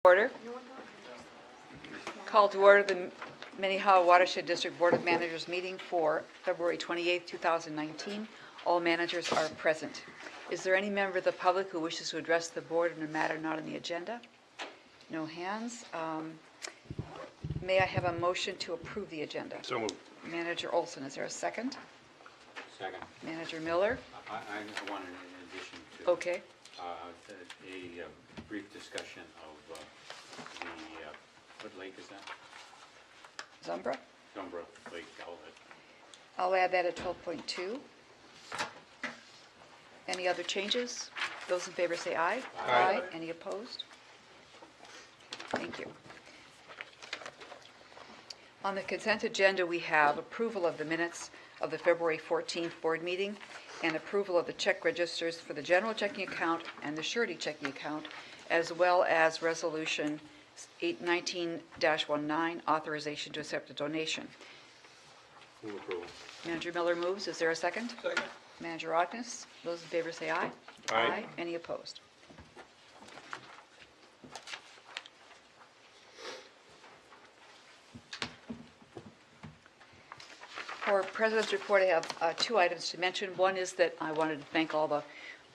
Order. Call to order the Minnehaha Watershed District Board of Managers meeting for February 28, 2019. All managers are present. Is there any member of the public who wishes to address the board on a matter not on the agenda? No hands. May I have a motion to approve the agenda? So moved. Manager Olson, is there a second? Second. Manager Miller? I wanted, in addition to Okay. a brief discussion of what lake is that? Zumbra? Zumbra Lake Outlet. I'll add that at 12.2. Any other changes? Those in favor say aye. Aye. Any opposed? Thank you. On the consent agenda, we have approval of the minutes of the February 14th board meeting and approval of the check registers for the general checking account and the surety checking account, as well as resolution 819-19, authorization to accept a donation. Move approval. Manager Miller moves. Is there a second? Second. Manager Ogness. Those in favor say aye. Aye. Any opposed? For President's report, I have two items to mention. One is that I wanted to thank all the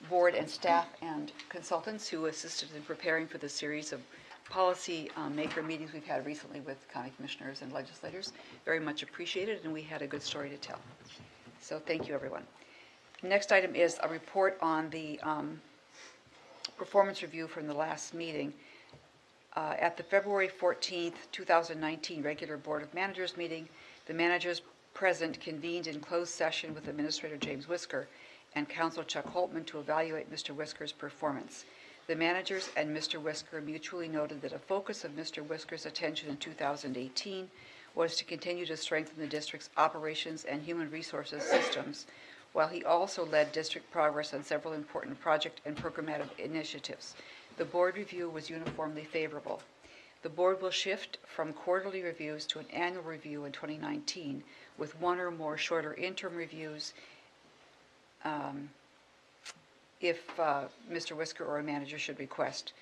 board and staff and consultants who assisted in preparing for the series of policy maker meetings we've had recently with county commissioners and legislators. Very much appreciated, and we had a good story to tell. So thank you, everyone. Next item is a report on the performance review from the last meeting. At the February 14th, 2019 regular Board of Managers meeting, the managers present convened in closed session with Administrator James Whisker and Counsel Chuck Holtman to evaluate Mr. Whisker's performance. The managers and Mr. Whisker mutually noted that a focus of Mr. Whisker's attention in 2018 was to continue to strengthen the district's operations and human resources systems, while he also led district progress on several important project and programmatic initiatives. The board review was uniformly favorable. The board will shift from quarterly reviews to an annual review in 2019, with one or more shorter interim reviews if Mr. Whisker or a manager should request.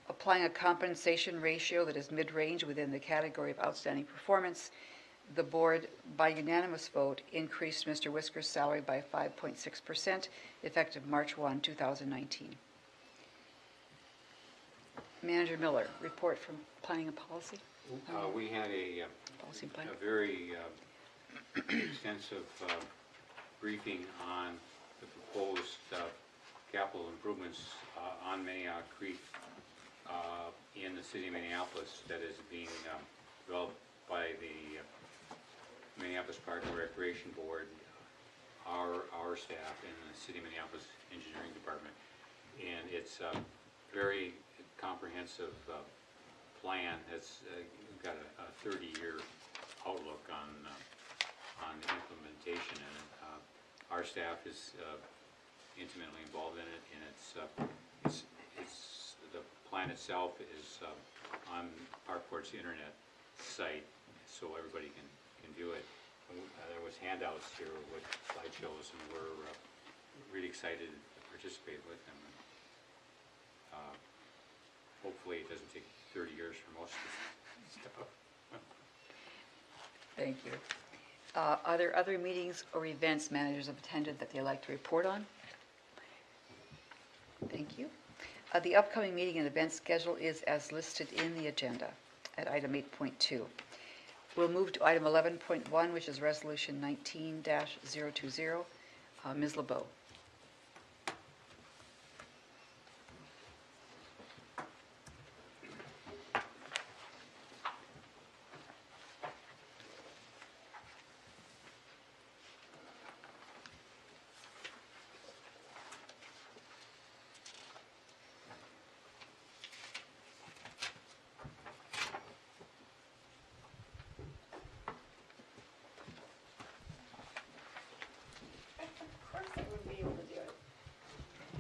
Applying a compensation ratio that is mid-range within the category of outstanding performance, the board, by unanimous vote, increased Mr. Whisker's salary by 5.6%, effective March 1, 2019. Manager Miller, report from Planning and Policy. We had a Policy and Plan. very extensive briefing on the proposed capital improvements on Minnehaha Creek in the city of Minneapolis that is being developed by the Minneapolis Park and Recreation Board, our staff, and the City of Minneapolis Engineering Department. And it's a very comprehensive plan that's got a 30-year outlook on implementation, and our staff is intimately involved in it, and it's the plan itself is on Parkport's internet site, so everybody can view it. There was handouts here with slideshows, and we're really excited to participate with them. Hopefully it doesn't take 30 years for most of this stuff. Thank you. Are there other meetings or events managers have attended that they'd like to report on? Thank you. The upcoming meeting and event schedule is as listed in the agenda at item 8.2. We'll move to item 11.1, which is resolution 19-020. Ms. LeBeau.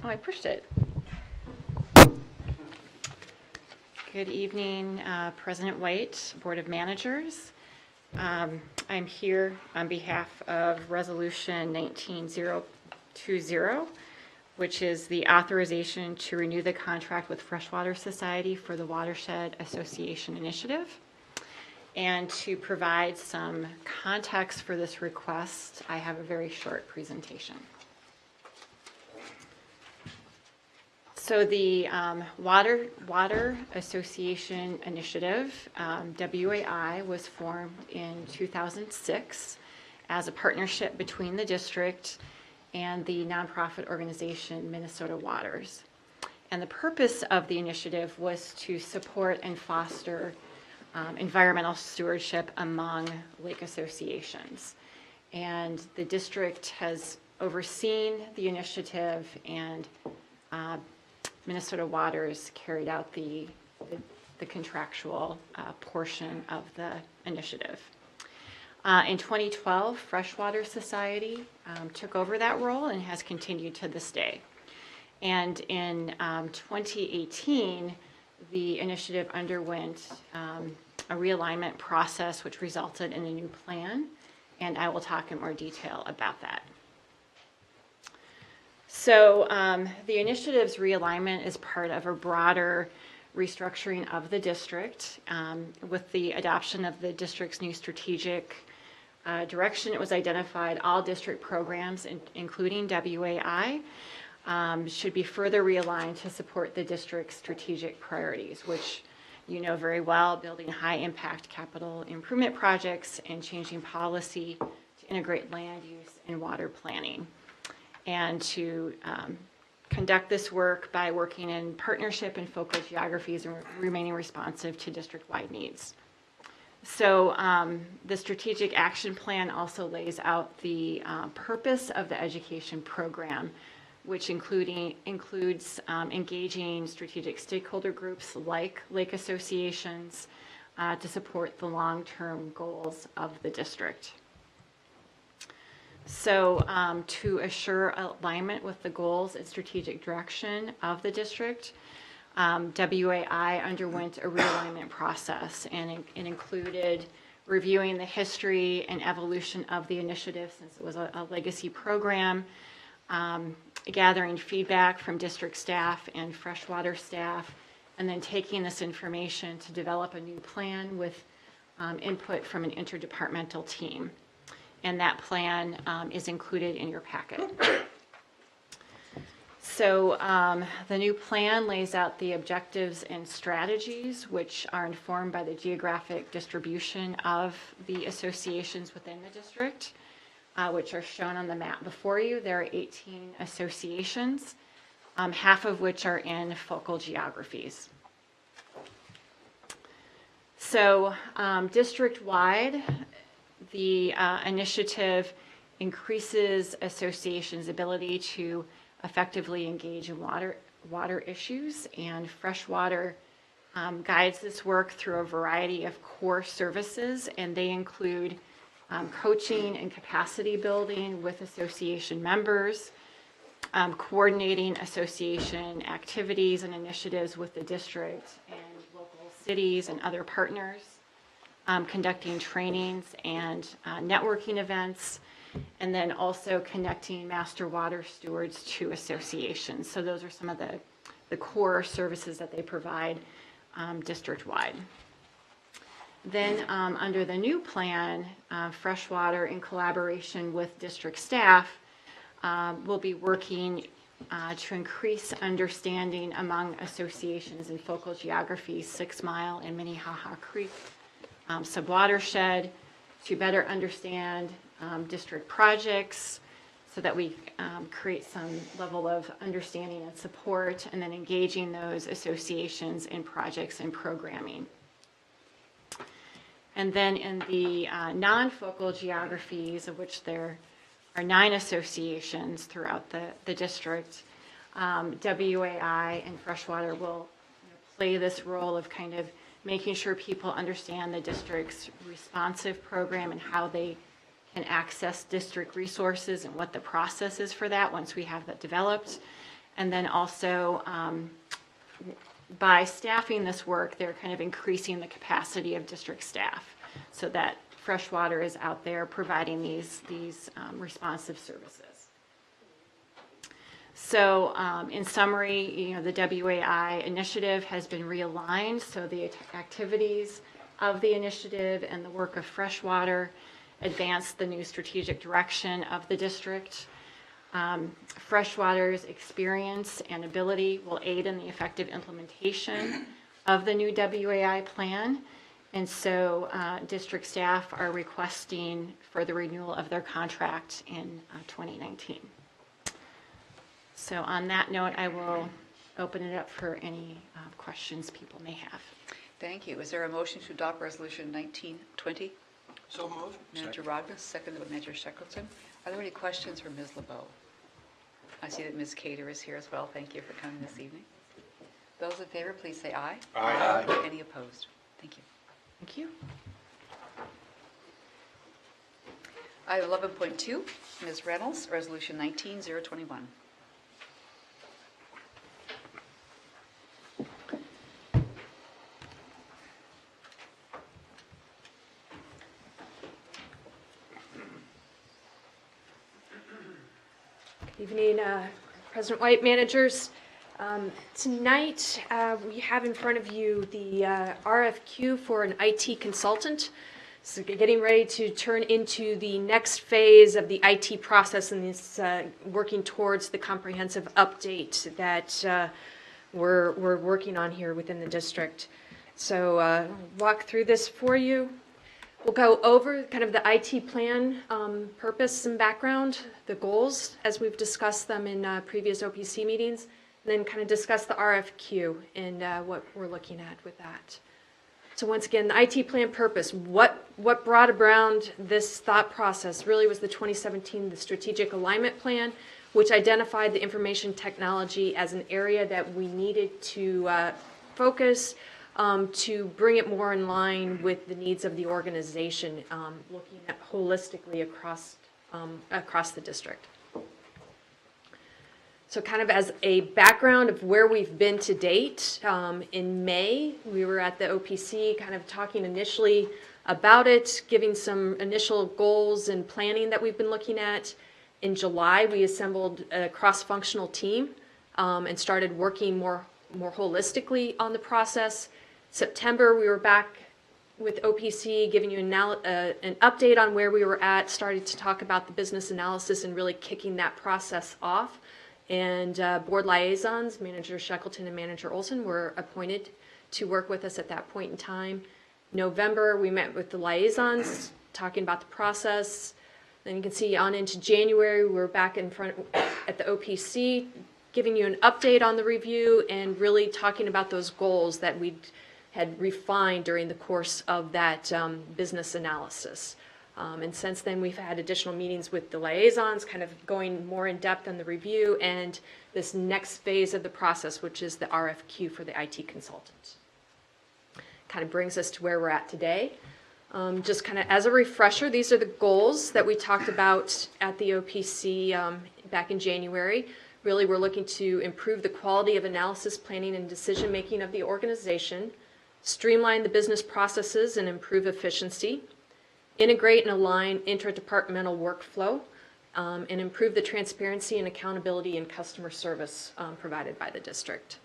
Oh, I pushed it. Good evening, President White, Board of Managers. I'm here on behalf of Resolution 19-020, which is the authorization to renew the contract with Freshwater Society for the Watershed Association Initiative. And to provide some context for this request, I have a very short presentation. So the Water Association Initiative, WAI, was formed in 2006 as a partnership between the district and the nonprofit organization Minnesota Waters. And the purpose of the initiative was to support and foster environmental stewardship among lake associations. And the district has overseen the initiative, and Minnesota Waters carried out the contractual portion of the initiative. In 2012, Freshwater Society took over that role and has continued to this day. And in 2018, the initiative underwent a realignment process which resulted in a new plan, and I will talk in more detail about that. So the initiative's realignment is part of a broader restructuring of the district. With the adoption of the district's new strategic direction, it was identified all district programs, including WAI, should be further realigned to support the district's strategic priorities, which you know very well: building high-impact capital improvement projects and changing policy to integrate land use and water planning, and to conduct this work by working in partnership and focal geographies and remaining responsive to district-wide needs. So the strategic action plan also lays out the purpose of the education program, which includes engaging strategic stakeholder groups like lake associations to support the long-term goals of the district. So to assure alignment with the goals and strategic direction of the district, WAI underwent a realignment process, and it included reviewing the history and evolution of the initiative since it was a legacy program, gathering feedback from district staff and freshwater staff, and then taking this information to develop a new plan with input from an interdepartmental team. And that plan is included in your packet. So the new plan lays out the objectives and strategies, which are informed by the geographic distribution of the associations within the district, which are shown on the map before you. There are 18 associations, half of which are in focal geographies. So district-wide, the initiative increases associations' ability to effectively engage in water issues, and Freshwater guides this work through a variety of core services, and they include coaching and capacity building with association members, coordinating association activities and initiatives with the district and local cities and other partners, conducting trainings and networking events, and then also connecting master water stewards to associations. So those are some of the core services that they provide district-wide. Then under the new plan, Freshwater, in collaboration with district staff, will be working to increase understanding among associations in focal geographies, 6 Mile and Minnehaha Creek subwatershed, to better understand district projects so that we create some level of understanding and support, and then engaging those associations in projects and programming. And then in the non-focal geographies, of which there are 9 associations throughout the district, WAI and Freshwater will play this role of kind of making sure people understand the district's responsive program and how they can access district resources and what the process is for that once we have that developed. And then also by staffing this work, they're kind of increasing the capacity of district staff so that Freshwater is out there providing these responsive services. So in summary, the WAI initiative has been realigned, so the activities of the initiative and the work of Freshwater advance the new strategic direction of the district. Freshwater's experience and ability will aid in the effective implementation of the new WAI plan. And so district staff are requesting for the renewal of their contract in 2019. So on that note, I will open it up for any questions people may have. Thank you. Is there a motion to adopt Resolution 1920? So moved. Manager Rognes, seconded by Manager Shackleton. Are there any questions for Ms. LeBeau? I see that Ms. Cater is here as well. Thank you for coming this evening. Those in favor, please say aye. Aye. Any opposed? Thank you. Thank you. Item 11.2, Ms. Reynolds, Resolution 19-021. Good evening, President White, managers. Tonight, we have in front of you the RFQ for an IT consultant. So getting ready to turn into the next phase of the IT process and is working towards the comprehensive update that we're working on here within the district. So walk through this for you. We'll go over kind of the IT plan purpose and background, the goals as we've discussed them in previous OPC meetings, and then kind of discuss the RFQ and what we're looking at with that. So once again, the IT plan purpose, what brought around this thought process really was the 2017 the Strategic Alignment Plan, which identified the information technology as an area that we needed to focus to bring it more in line with the needs of the organization, looking at holistically across the district. So kind of as a background of where we've been to date, in May, we were at the OPC kind of talking initially about it, giving some initial goals and planning that we've been looking at. In July, we assembled a cross-functional team and started working more holistically on the process. September, we were back with OPC, giving you an update on where we were at, started to talk about the business analysis and really kicking that process off. And board liaisons, Manager Shackleton and Manager Olson, were appointed to work with us at that point in time. November, we met with the liaisons, talking about the process. Then you can see on into January, we were back in front at the OPC, giving you an update on the review and really talking about those goals that we had refined during the course of that business analysis. And since then, we've had additional meetings with the liaisons, kind of going more in depth on the review and this next phase of the process, which is the RFQ for the IT consultant. Kind of brings us to where we're at today. Just kind of as a refresher, these are the goals that we talked about at the OPC back in January. Really, we're looking to improve the quality of analysis, planning, and decision-making of the organization, streamline the business processes and improve efficiency, integrate and align interdepartmental workflow, and improve the transparency and accountability in customer service provided by the district.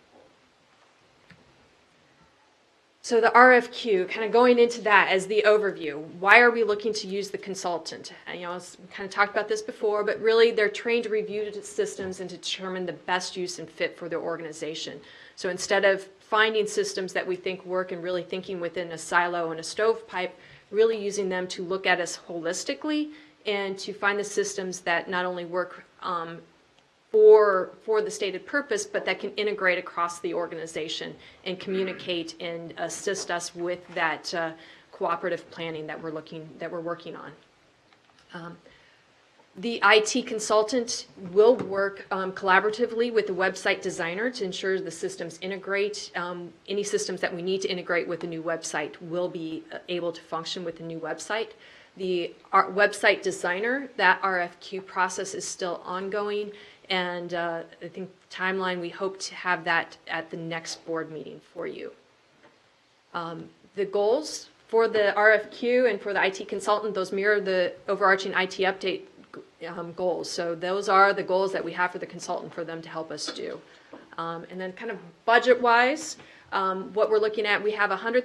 So the RFQ, kind of going into that as the overview, why are we looking to use the consultant? We kind of talked about this before, but really they're trained to review the systems and to determine the best use and fit for their organization. So instead of finding systems that we think work and really thinking within a silo and a stovepipe, really using them to look at us holistically and to find the systems that not only work for the stated purpose, but that can integrate across the organization and communicate and assist us with that cooperative planning that we're working on. The IT consultant will work collaboratively with the website designer to ensure the systems integrate. Any systems that we need to integrate with the new website will be able to function with the new website. The website designer, that RFQ process is still ongoing, and I think timeline, we hope to have that at the next board meeting for you. The goals for the RFQ and for the IT consultant, those mirror the overarching IT update goals. So those are the goals that we have for the consultant for them to help us do. And then kind of budget-wise, what we're looking at, we have $100,000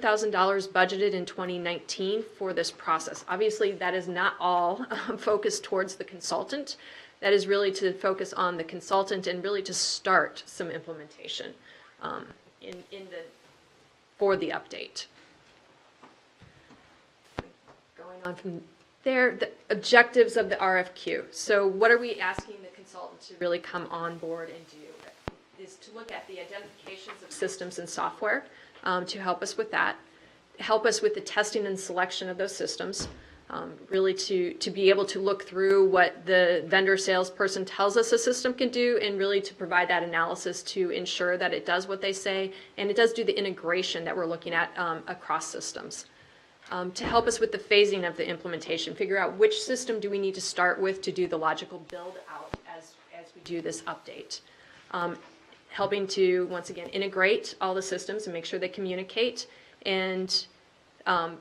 budgeted in 2019 for this process. Obviously, that is not all focused towards the consultant. That is really to focus on the consultant and really to start some implementation for the update. Going on from there, the objectives of the RFQ. So what are we asking the consultant to really come on board and do? Is to look at the identifications of systems and software to help us with that, help us with the testing and selection of those systems, really to be able to look through what the vendor salesperson tells us a system can do, and really to provide that analysis to ensure that it does what they say, and it does do the integration that we're looking at across systems. To help us with the phasing of the implementation, figure out which system do we need to start with to do the logical build out as we do this update. Helping to, once again, integrate all the systems and make sure they communicate, and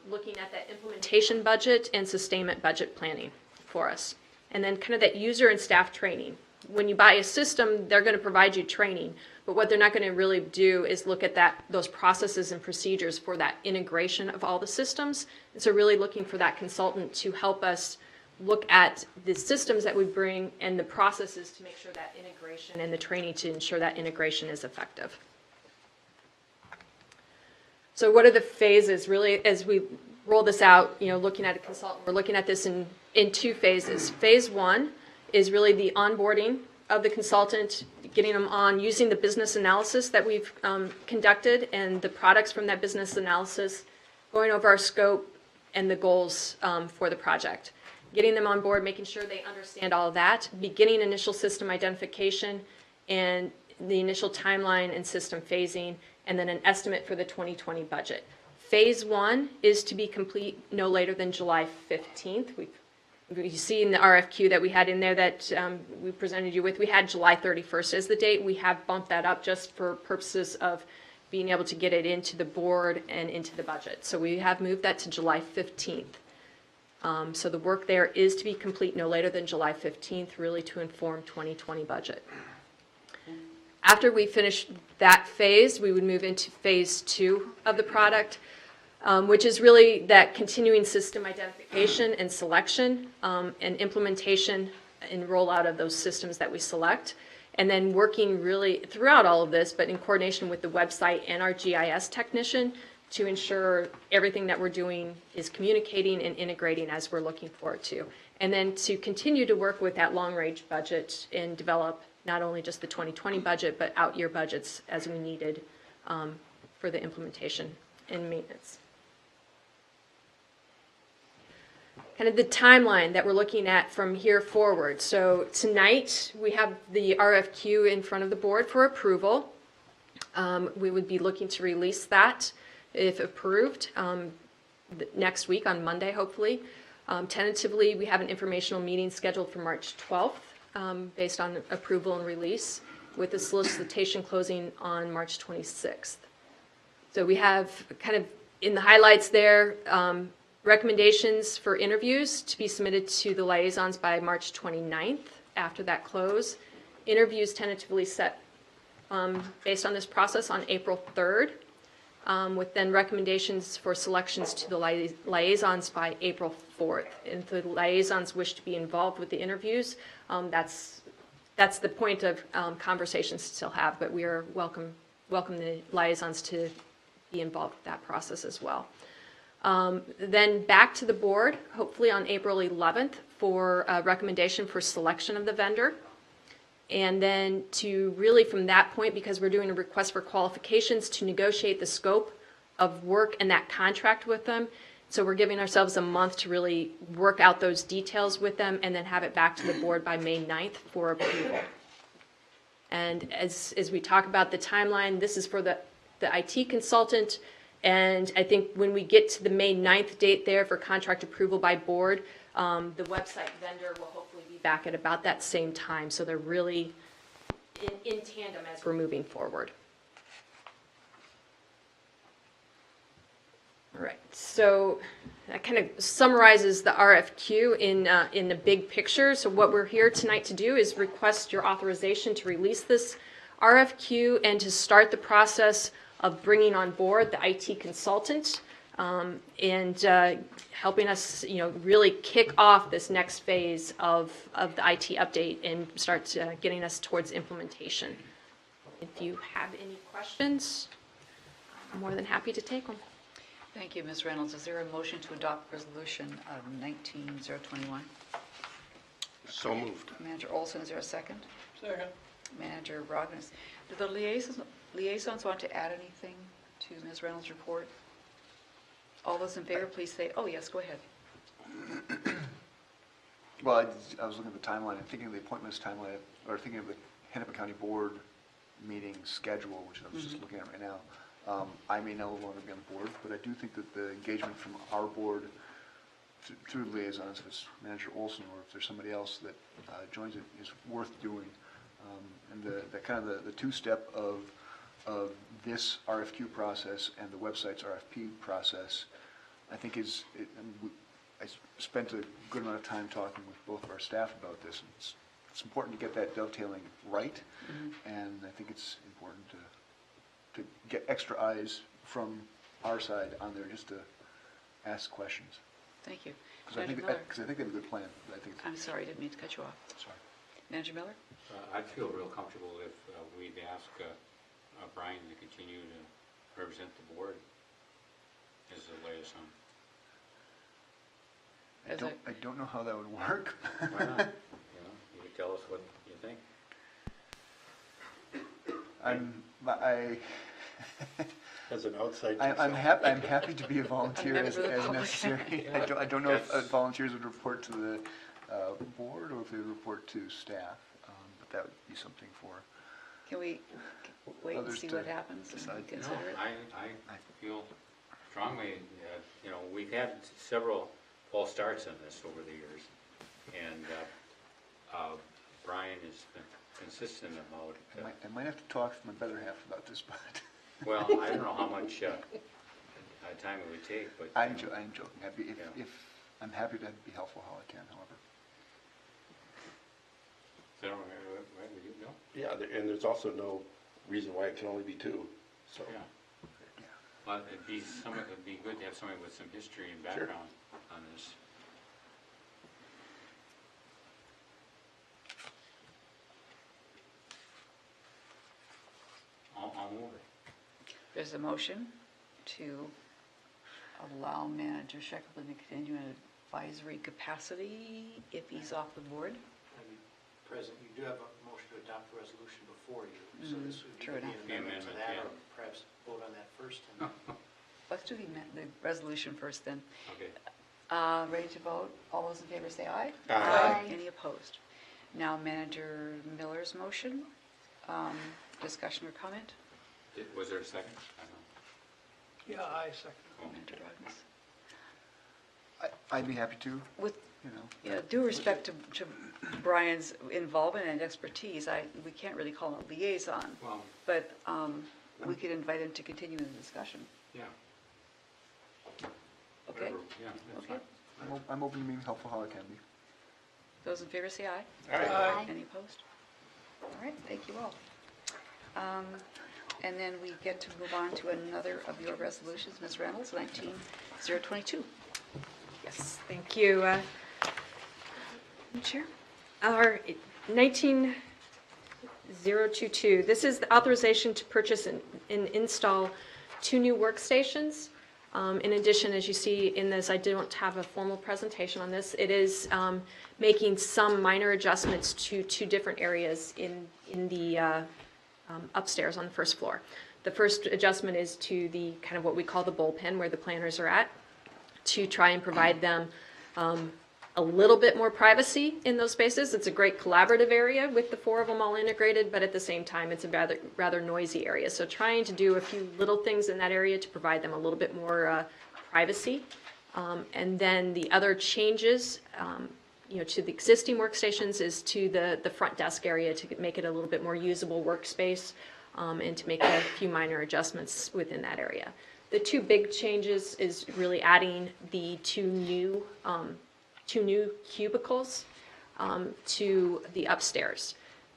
looking at that implementation budget and sustainment budget planning for us. And then kind of that user and staff training. When you buy a system, they're going to provide you training, but what they're not going to really do is look at those processes and procedures for that integration of all the systems. And so really looking for that consultant to help us look at the systems that we bring and the processes to make sure that integration and the training to ensure that integration is effective. So what are the phases? Really, as we roll this out, looking at a consultant, we're looking at this in two phases. Phase one is really the onboarding of the consultant, getting them on, using the business analysis that we've conducted and the products from that business analysis, going over our scope and the goals for the project. Getting them on board, making sure they understand all of that, beginning initial system identification and the initial timeline and system phasing, and then an estimate for the 2020 budget. Phase one is to be complete no later than July 15th. You see in the RFQ that we had in there that we presented you with, we had July 31st as the date. We have bumped that up just for purposes of being able to get it into the board and into the budget. So we have moved that to July 15th. So the work there is to be complete no later than July 15th, really to inform 2020 budget. After we finish that phase, we would move into phase two of the product, which is really that continuing system identification and selection and implementation and rollout of those systems that we select. And then working really throughout all of this, but in coordination with the website and our GIS technician, to ensure everything that we're doing is communicating and integrating as we're looking forward to. And then to continue to work with that long-range budget and develop not only just the 2020 budget, but out-year budgets as we needed for the implementation and maintenance. Kind of the timeline that we're looking at from here forward. So tonight we have the RFQ in front of the board for approval. We would be looking to release that, if approved, next week on Monday, hopefully. Tentatively, we have an informational meeting scheduled for March 12th based on approval and release, with the solicitation closing on March 26th. So we have kind of in the highlights there, recommendations for interviews to be submitted to the liaisons by March 29th after that close. Interviews tentatively set based on this process on April 3rd. With then recommendations for selections to the liaisons by April 4th. And if the liaisons wish to be involved with the interviews, that's the point of conversations to still have, but we are welcome the liaisons to be involved with that process as well. Then back to the board, hopefully on April 11th, for a recommendation for selection of the vendor. And then to really from that point, because we're doing a request for qualifications, to negotiate the scope of work and that contract with them. So we're giving ourselves a month to really work out those details with them and then have it back to the board by May 9th for approval. And as we talk about the timeline, this is for the IT consultant. And I think when we get to the May 9th date there for contract approval by board, the website vendor will hopefully be back at about that same time. So they're really in tandem as we're moving forward. All right, so that kind of summarizes the RFQ in the big picture. So what we're here tonight to do is request your authorization to release this RFQ and to start the process of bringing on board the IT consultant and helping us, really kick off this next phase of the IT update and start getting us towards implementation. If you have any questions, I'm more than happy to take them. Thank you, Ms. Reynolds. Is there a motion to adopt resolution 19021? So moved. Manager Olson, is there a second? Second. Manager Brogdon. Do the liaisons want to add anything to Ms. Reynolds' report? All those in favor, please say, oh, yes, go ahead. Well, I was looking at the timeline and thinking of the appointments timeline, or thinking of the Hennepin County Board meeting schedule, which I was just looking at right now. I may no longer be on the board, but I do think that the engagement from our board through liaisons, if it's Manager Olson or if there's somebody else that joins it, is worth doing. And the kind of the two-step of this RFQ process and the website's RFP process, I think I spent a good amount of time talking with both of our staff about this. And it's important to get that dovetailing right, and I think it's important to get extra eyes from our side on there just to ask questions. Thank you. Because I Manager think Miller. they have a good plan. But I think I'm sorry, I didn't mean to cut you off. sorry. Manager Miller? I'd feel real comfortable if we'd ask Brian to continue to represent the board as a liaison. I don't know how that would work. Why not? You could tell us what you think. As an outside. I'm happy to be a volunteer Member as of the public. necessary. I don't know if volunteers would report to the board or if they would report to staff, but that would be something for. Can we wait and Others see to what happens decide. and No, consider it? I feel strongly, we've had several false starts on this over the years. And Brian has been consistent about, I might have to talk to my better half about this, but well, I don't know how much time it would take, but. I'm joking. If Yeah. I'm happy to be helpful how I can, however. Is that right with you, Bill? Yeah, and there's also no reason why it can only be two, so. Yeah. Well, it'd be good to have somebody with some history and Sure. background on this. I'll move it. There's a motion to allow Manager Sheckleton to continue in advisory capacity if he's off the board. President, you do have a motion to adopt the resolution before you, so this would be true an enough. amendment to The that, amendment, or perhaps vote on that first. And Let's do the resolution first then. Okay. Ready to vote? All those in favor say aye. Aye. Any opposed? Now Manager Miller's motion. Discussion or comment? Was there a second? I don't know. Yeah, I second. Oh, Manager Brogdon. I'd be happy to, With you know. due respect to Brian's involvement and expertise, we can't really call him a liaison, Well, but we could invite him to continue the discussion. yeah. Okay? whatever, Yeah, that's Okay. fine. I'm open to being helpful how I can be. Those in favor say aye. Aye. Any opposed? All right, thank you all. And then we get to move on to another of your resolutions, Ms. Reynolds, 19022. Yes, thank you. Chair. Our 19022, this is the authorization to purchase and install 2 new workstations. In addition, as you see in this, I don't have a formal presentation on this. It is making some minor adjustments to 2 different areas in the upstairs on the first floor. The first adjustment is to the kind of what we call the bullpen where the planners are at, to try and provide them a little bit more privacy in those spaces. It's a great collaborative area with the 4 of them all integrated, but at the same time, it's a rather noisy area. So trying to do a few little things in that area to provide them a little bit more privacy. And then the other changes, to the existing workstations is to the front desk area to make it a little bit more usable workspace, and to make a few minor adjustments within that area. The two big changes is really adding the two new cubicles to the upstairs.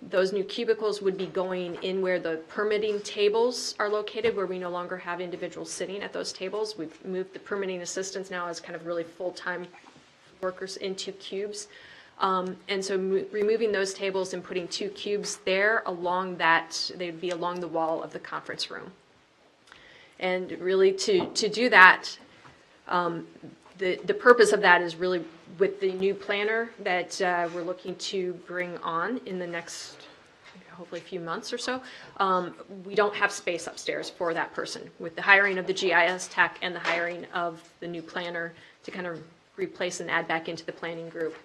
Those new cubicles would be going in where the permitting tables are located, where we no longer have individuals sitting at those tables. We've moved the permitting assistants now as kind of really full-time workers into cubes. And so removing those tables and putting two cubes there along that, they'd be along the wall of the conference room. And really to do that, the purpose of that is really with the new planner that we're looking to bring on in the next, hopefully, few months or so. We don't have space upstairs for that person. With the hiring of the GIS tech and the hiring of the new planner to kind of replace and add back into the planning group,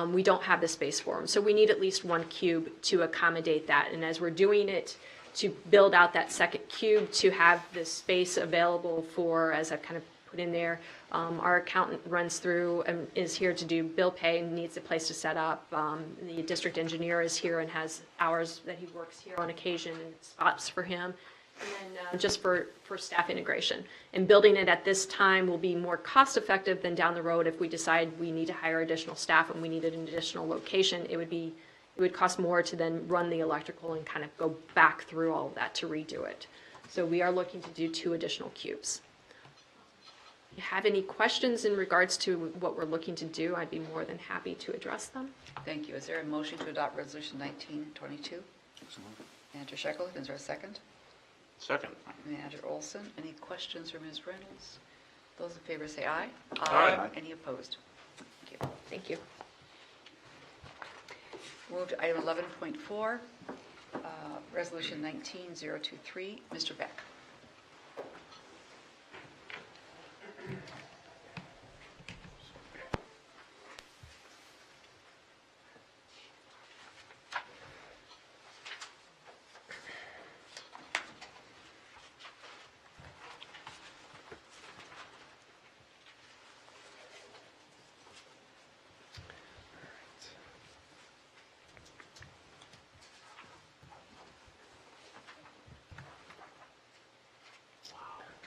we don't have the space for them. So we need at least one cube to accommodate that. And as we're doing it, to build out that second cube, to have the space available for, as I've kind of put in there, our accountant runs through and is here to do bill pay and needs a place to set up. The district engineer is here and has hours that he works here on occasion and spots for him. And then just for staff integration. And building it at this time will be more cost effective than down the road if we decide we need to hire additional staff and we needed an additional location. It would cost more to then run the electrical and kind of go back through all of that to redo it. So we are looking to do 2 additional cubes. If you have any questions in regards to what we're looking to do, I'd be more than happy to address them. Thank you. Is there a motion to adopt Resolution 1922? Manager Shekel, is there a second? Second. Manager Olson, any questions for Ms. Reynolds? Those in favor say aye. Aye. Any opposed? Thank you. Thank you. Move to item 11.4, Resolution 19023. Mr. Beck.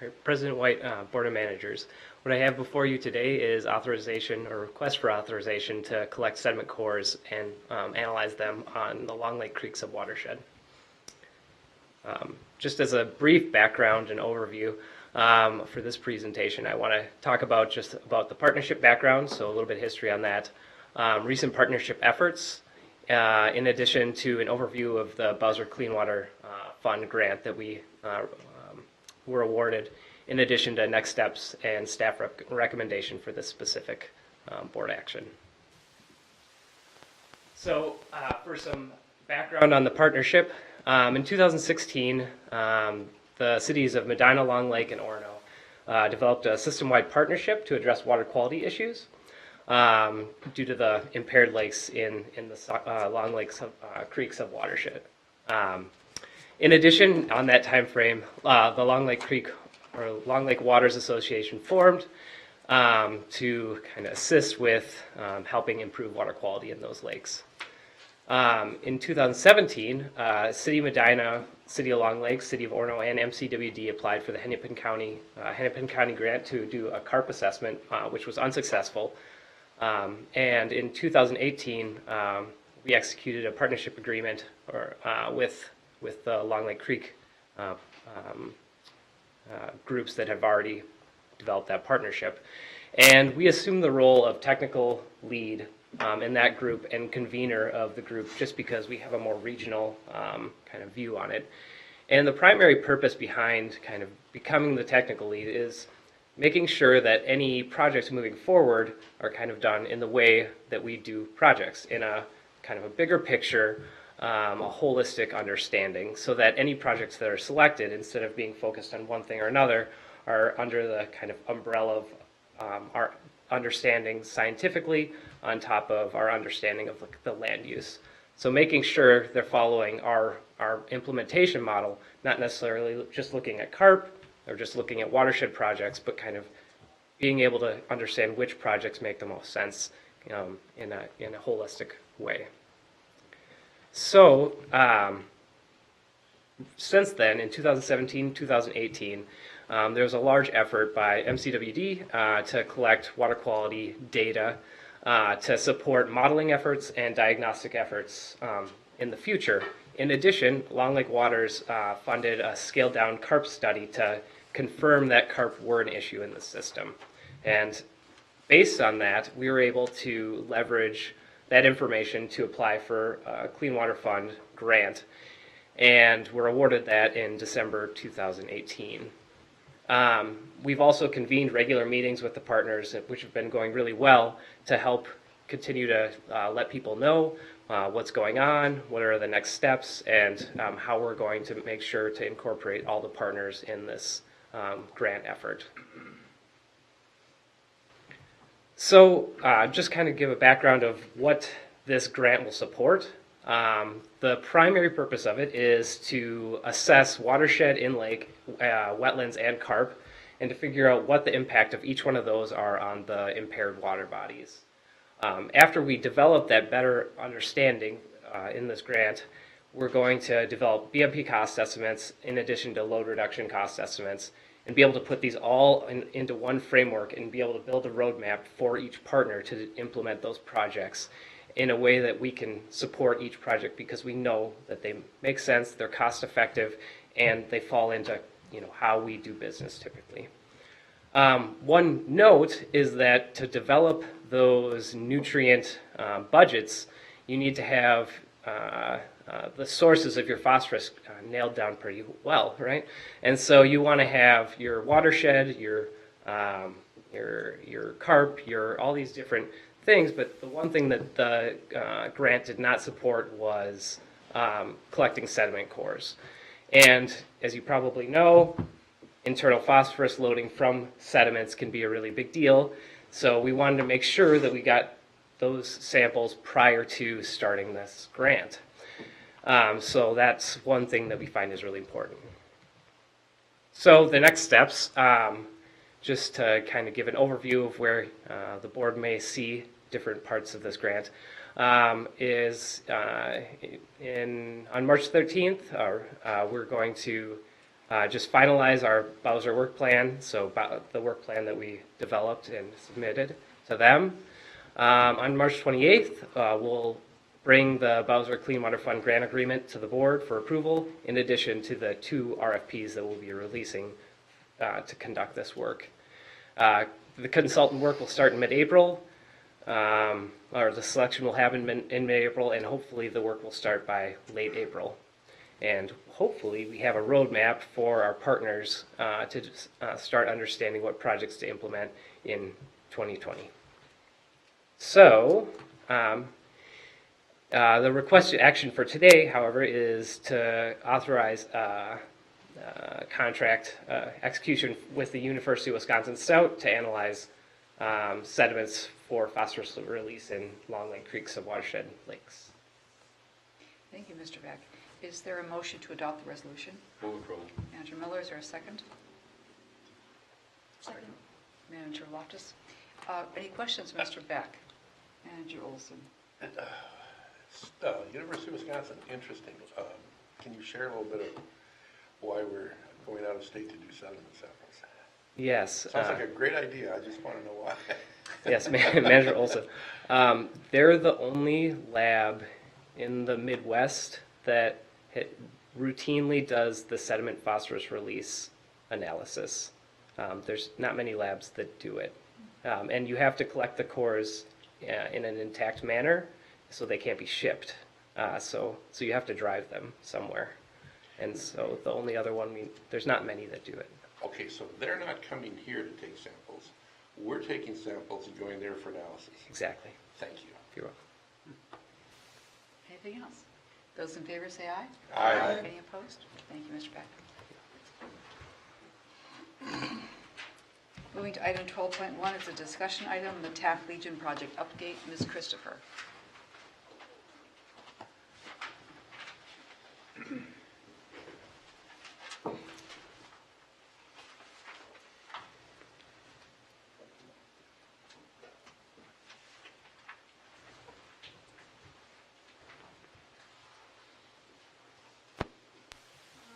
Okay, President White, Board of Managers. What I have before you today is authorization or request for authorization to collect sediment cores and analyze them on the Long Lake Creek subwatershed. Just as a brief background and overview for this presentation, I want to talk about the partnership background, so a little bit of history on that, recent partnership efforts, in addition to an overview of the Bowser Clean Water Fund grant that we were awarded, in addition to next steps and staff recommendation for this specific board action. So for some background on the partnership, in 2016, the cities of Medina, Long Lake, and Orono developed a system-wide partnership to address water quality issues due to the impaired lakes in the Long Lake Creek subwatershed. In addition, on that time frame, the Long Lake Creek or Long Lake Waters Association formed to kind of assist with helping improve water quality in those lakes. In 2017, City of Medina, City of Long Lake, City of Orono, and MCWD applied for the Hennepin County grant to do a CARP assessment, which was unsuccessful. And in 2018, we executed a partnership agreement with the Long Lake Creek groups that have already developed that partnership. And we assumed the role of technical lead in that group and convener of the group just because we have a more regional kind of view on it. And the primary purpose behind kind of becoming the technical lead is making sure that any projects moving forward are kind of done in the way that we do projects, in a kind of a bigger picture, a holistic understanding, so that any projects that are selected, instead of being focused on one thing or another, are under the kind of umbrella of our understanding scientifically on top of our understanding of the land use. So making sure they're following our implementation model, not necessarily just looking at CARP or just looking at watershed projects, but kind of being able to understand which projects make the most sense in a holistic way. So, since then, in 2017, 2018, There's a large effort by MCWD to collect water quality data to support modeling efforts and diagnostic efforts in the future. In addition, Long Lake Waters funded a scaled-down carp study to confirm that carp were an issue in the system. And based on that, we were able to leverage that information to apply for a Clean Water Fund grant, and were awarded that in December 2018. We've also convened regular meetings with the partners, which have been going really well, to help continue to let people know what's going on, what are the next steps, and how we're going to make sure to incorporate all the partners in this grant effort. So just kind of give a background of what this grant will support. The primary purpose of it is to assess watershed, in-lake, wetlands, and carp, and to figure out what the impact of each one of those are on the impaired water bodies. After we develop that better understanding in this grant, we're going to develop BMP cost estimates in addition to load reduction cost estimates, and be able to put these all into one framework and be able to build a roadmap for each partner to implement those projects in a way that we can support each project, because we know that they make sense, they're cost effective, and they fall into how we do business typically. One note is that to develop those nutrient budgets, you need to have the sources of your phosphorus nailed down pretty well, right? And so you want to have your watershed, your carp, all these different things, but the one thing that the grant did not support was collecting sediment cores. And as you probably know, internal phosphorus loading from sediments can be a really big deal. So we wanted to make sure that we got those samples prior to starting this grant. So that's one thing that we find is really important. So the next steps, just to kind of give an overview of where the board may see different parts of this grant, is on March 13th, we're going to just finalize our Bowser work plan, so the work plan that we developed and submitted to them. On March 28th, we'll bring the Bowser Clean Water Fund grant agreement to the board for approval, in addition to the 2 RFPs that we'll be releasing to conduct this work. The consultant work will start in mid-April, or the selection will happen in mid-April, and hopefully the work will start by late April. And hopefully we have a roadmap for our partners to start understanding what projects to implement in 2020. So the requested action for today, however, is to authorize contract execution with the University of Wisconsin Stout to analyze sediments for phosphorus release in Long Lake Creek subwatershed lakes. Thank you, Mr. Beck. Is there a motion to adopt the resolution? Move approval. Manager Miller, is there a second? Second. Manager Loftus. Any questions, Mr. Beck? Manager Olson. University of Wisconsin, interesting. Can you share a little bit of why we're going out of state to do sediment samples? Yes. Sounds like a great idea. I just want to know why. Yes, Manager Olson. They're the only lab in the Midwest that routinely does the sediment phosphorus release analysis. There's not many labs that do it. And you have to collect the cores in an intact manner, so they can't be shipped. So you have to drive them somewhere. And so the only other one, there's not many that do it. Okay, so they're not coming here to take samples. We're taking samples and going there for analysis. Exactly. Thank you. You're welcome. Anything else? Those in favor say aye. Aye. Any opposed? Thank you, Mr. Beck. Moving to item 12.1, it's a discussion item, the TAF Legion project update. Ms. Christopher.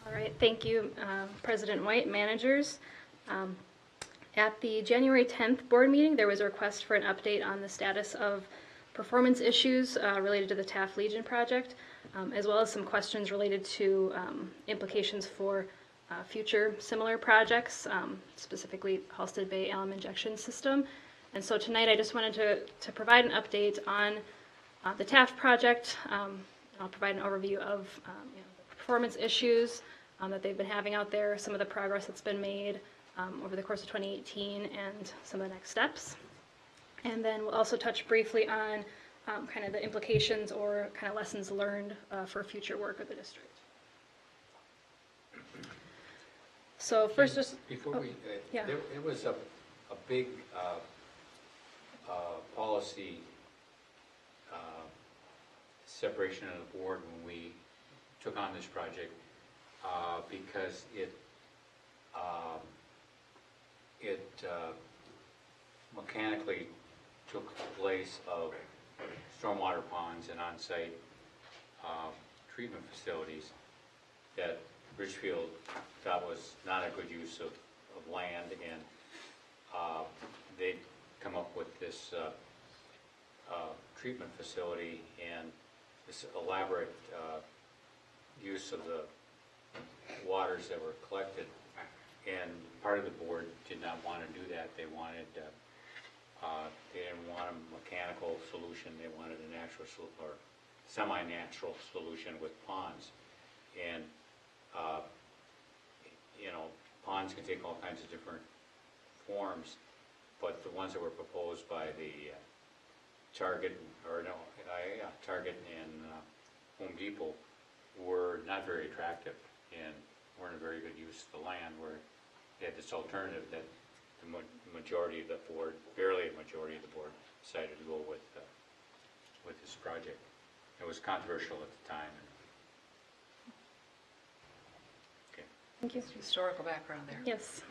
All right, thank you, President White, managers. At the January 10th board meeting, there was a request for an update on the status of performance issues related to the Taft Legion project, as well as some questions related to implications for future similar projects, specifically Halsted Bay Alum Injection System. And so tonight I just wanted to provide an update on the Taft project. I'll provide an overview of the performance issues that they've been having out there, some of the progress that's been made over the course of 2018, and some of the next steps. And then we'll also touch briefly on kind of the implications or kind of lessons learned for future work of the district. So first, just Before we, yeah. It was a big policy separation of the board when we took on this project because it mechanically took the place of stormwater ponds and on-site treatment facilities that Richfield thought was not a good use of land, and they'd come up with this treatment facility and this elaborate use of the waters that were collected, and part of the board did not want to do that. They wanted, they didn't want a mechanical solution. They wanted a natural or semi-natural solution with ponds. And you know, ponds can take all kinds of different forms, but the ones that were proposed by the Target and Home Depot were not very attractive and weren't a very good use of the land, where they had this alternative that the majority of the board, barely a majority of the board, decided to go with this project. It was controversial at the time. Okay. Thank you. Historical background there. Yes.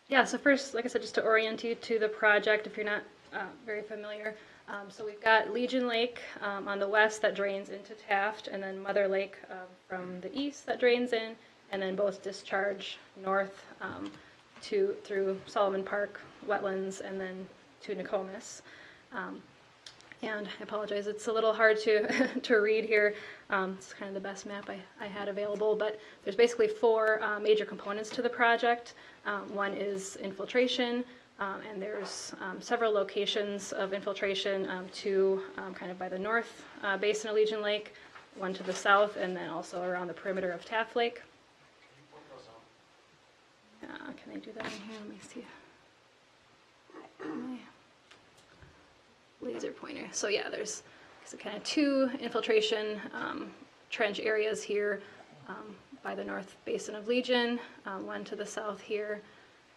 Yeah, so first, like I said, just to orient you to the project, if you're not very familiar. So we've got Legion Lake on the west that drains into Taft, and then Mother Lake from the east that drains in, and then both discharge north through Solomon Park wetlands and then to Nokomis. And I apologize, it's a little hard to read here. It's kind of the best map I had available, but there's basically four major components to the project. One is infiltration, and there's several locations of infiltration, two kind of by the north basin of Legion Lake, one to the south, and then also around the perimeter of Taft Lake. Can I do that in here? Let me see. My laser pointer. So yeah, there's kind of two infiltration trench areas here by the north basin of Legion, one to the south here.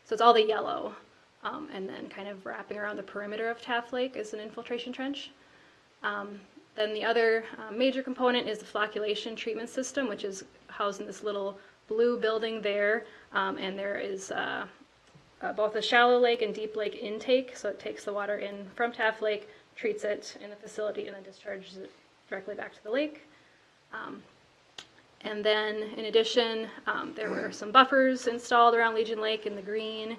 So it's all the yellow. And then kind of wrapping around the perimeter of Taft Lake is an infiltration trench. Then the other major component is the flocculation treatment system, which is housed in this little blue building there. And there is both a shallow lake and deep lake intake, so it takes the water in from Taft Lake, treats it in the facility, and then discharges it directly back to the lake. And then, in addition, there were some buffers installed around Legion Lake in the green,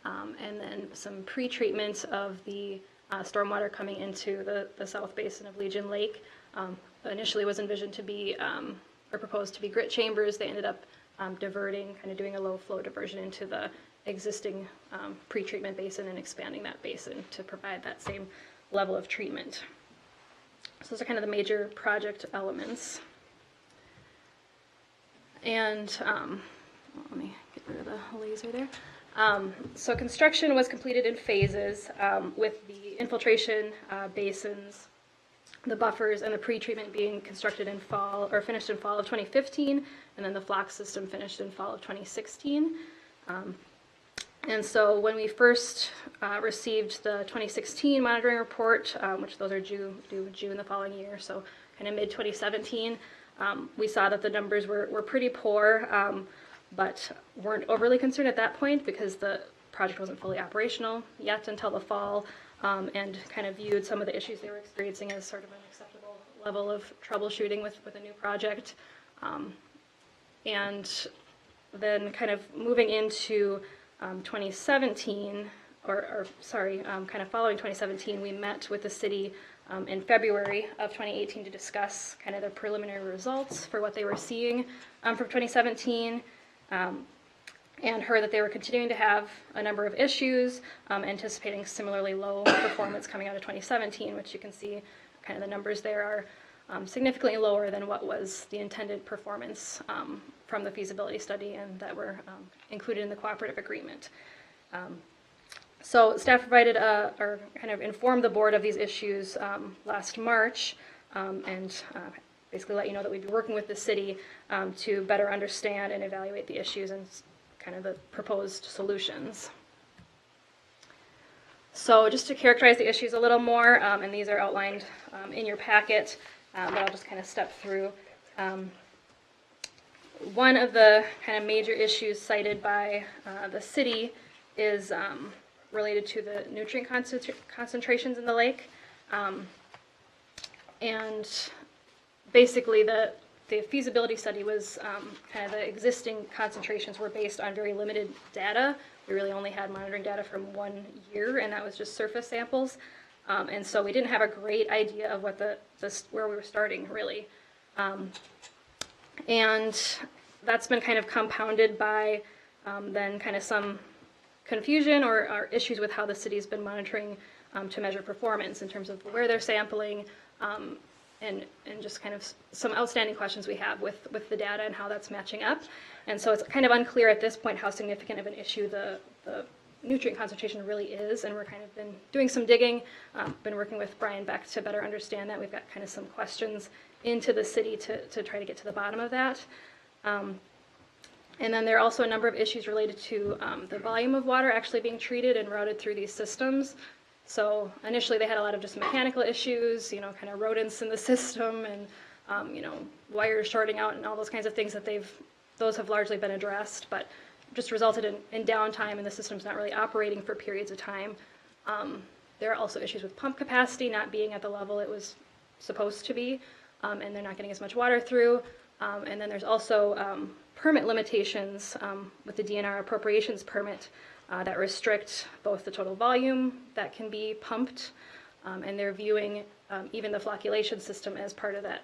and then some pre-treatment of the stormwater coming into the south basin of Legion Lake. Initially was envisioned to be, or proposed to be grit chambers. They ended up diverting, kind of doing a low flow diversion into the existing pre-treatment basin and expanding that basin to provide that same level of treatment. So those are kind of the major project elements. And let me get rid of the laser there. So construction was completed in phases with the infiltration basins, the buffers, and the pre-treatment being constructed in fall, or finished in fall of 2015, and then the flock system finished in fall of 2016. And so when we first received the 2016 monitoring report, which those are due June the following year, so kind of mid-2017, we saw that the numbers were pretty poor, but weren't overly concerned at that point because the project wasn't fully operational yet until the fall, and kind of viewed some of the issues they were experiencing as sort of an acceptable level of troubleshooting with a new project. And then kind of moving into 2017, kind of following 2017, we met with the city in February of 2018 to discuss kind of the preliminary results for what they were seeing from 2017, and heard that they were continuing to have a number of issues, anticipating similarly low performance coming out of 2017, which you can see kind of the numbers there are significantly lower than what was the intended performance from the feasibility study and that were included in the cooperative agreement. So staff provided or kind of informed the board of these issues last March and basically let you know that we'd be working with the city to better understand and evaluate the issues and kind of the proposed solutions. So just to characterize the issues a little more, and these are outlined in your packet, but I'll just kind of step through. One of the kind of major issues cited by the city is related to the nutrient concentrations in the lake. And basically the feasibility study was kind of the existing concentrations were based on very limited data. We really only had monitoring data from 1 year, and that was just surface samples. And so we didn't have a great idea of what where we were starting, really. And that's been kind of compounded by then kind of some confusion or issues with how the city's been monitoring to measure performance in terms of where they're sampling, and just kind of some outstanding questions we have with the data and how that's matching up. And so it's kind of unclear at this point how significant of an issue the nutrient concentration really is, and we're kind of been doing some digging, been working with Brian Beck to better understand that. We've got kind of some questions into the city to try to get to the bottom of that. And then there are also a number of issues related to the volume of water actually being treated and routed through these systems. So initially they had a lot of just mechanical issues, kind of rodents in the system and, wires shorting out and all those kinds of things those have largely been addressed, but just resulted in downtime and the system's not really operating for periods of time. There are also issues with pump capacity not being at the level it was supposed to be, and they're not getting as much water through. And then there's also permit limitations with the DNR appropriations permit that restrict both the total volume that can be pumped, and they're viewing even the flocculation system as part of that,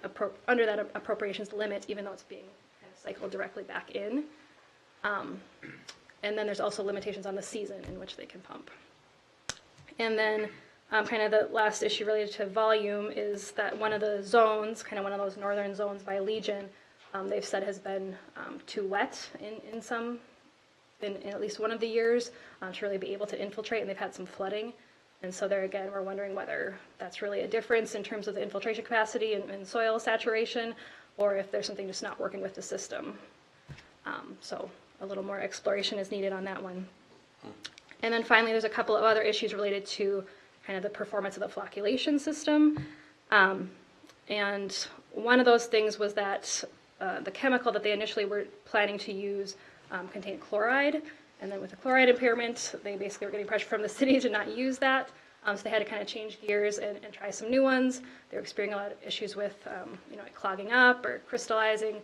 under that appropriations limit, even though it's being kind of cycled directly back in. And then there's also limitations on the season in which they can pump. And then kind of the last issue related to volume is that one of the zones, kind of one of those northern zones by Legion, they've said has been too wet in at least one of the years to really be able to infiltrate, and they've had some flooding. And so there again, we're wondering whether that's really a difference in terms of the infiltration capacity and soil saturation, or if there's something just not working with the system. So a little more exploration is needed on that one. And then finally, there's a couple of other issues related to kind of the performance of the flocculation system. And one of those things was that the chemical that they initially were planning to use contained chloride. And then with the chloride impairment, they basically were getting pressure from the city to not use that. So they had to kind of change gears and try some new ones. They were experiencing a lot of issues with it clogging up or crystallizing,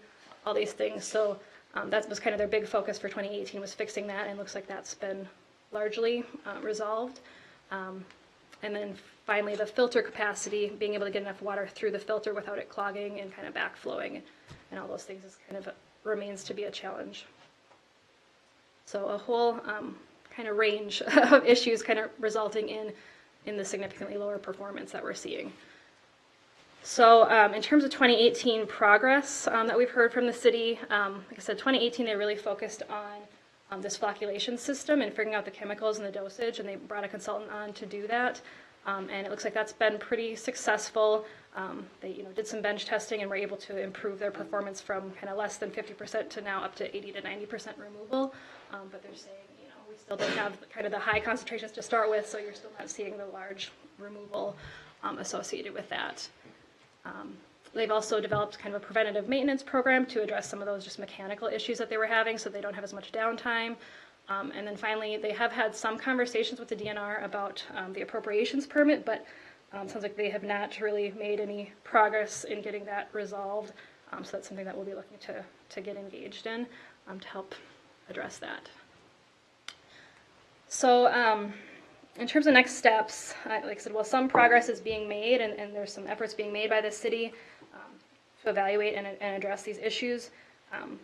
all these things. So that was kind of their big focus for 2018, was fixing that, and looks like that's been largely resolved. And then finally, the filter capacity, being able to get enough water through the filter without it clogging and kind of backflowing and all those things is kind of remains to be a challenge. So a whole kind of range of issues kind of resulting in the significantly lower performance that we're seeing. So in terms of 2018 progress that we've heard from the city, like I said, 2018 they really focused on this flocculation system and figuring out the chemicals and the dosage, and they brought a consultant on to do that. And it looks like that's been pretty successful. They did some bench testing and were able to improve their performance from kind of less than 50% to now up to 80 to 90% removal. But they're saying, we still don't have kind of the high concentrations to start with, so you're still not seeing the large removal associated with that. They've also developed kind of a preventative maintenance program to address some of those just mechanical issues that they were having, so they don't have as much downtime. And then finally, they have had some conversations with the DNR about the appropriations permit, but sounds like they have not really made any progress in getting that resolved. So that's something that we'll be looking to get engaged in to help address that. So in terms of next steps, like I said, well, some progress is being made, and there's some efforts being made by the city to evaluate and address these issues.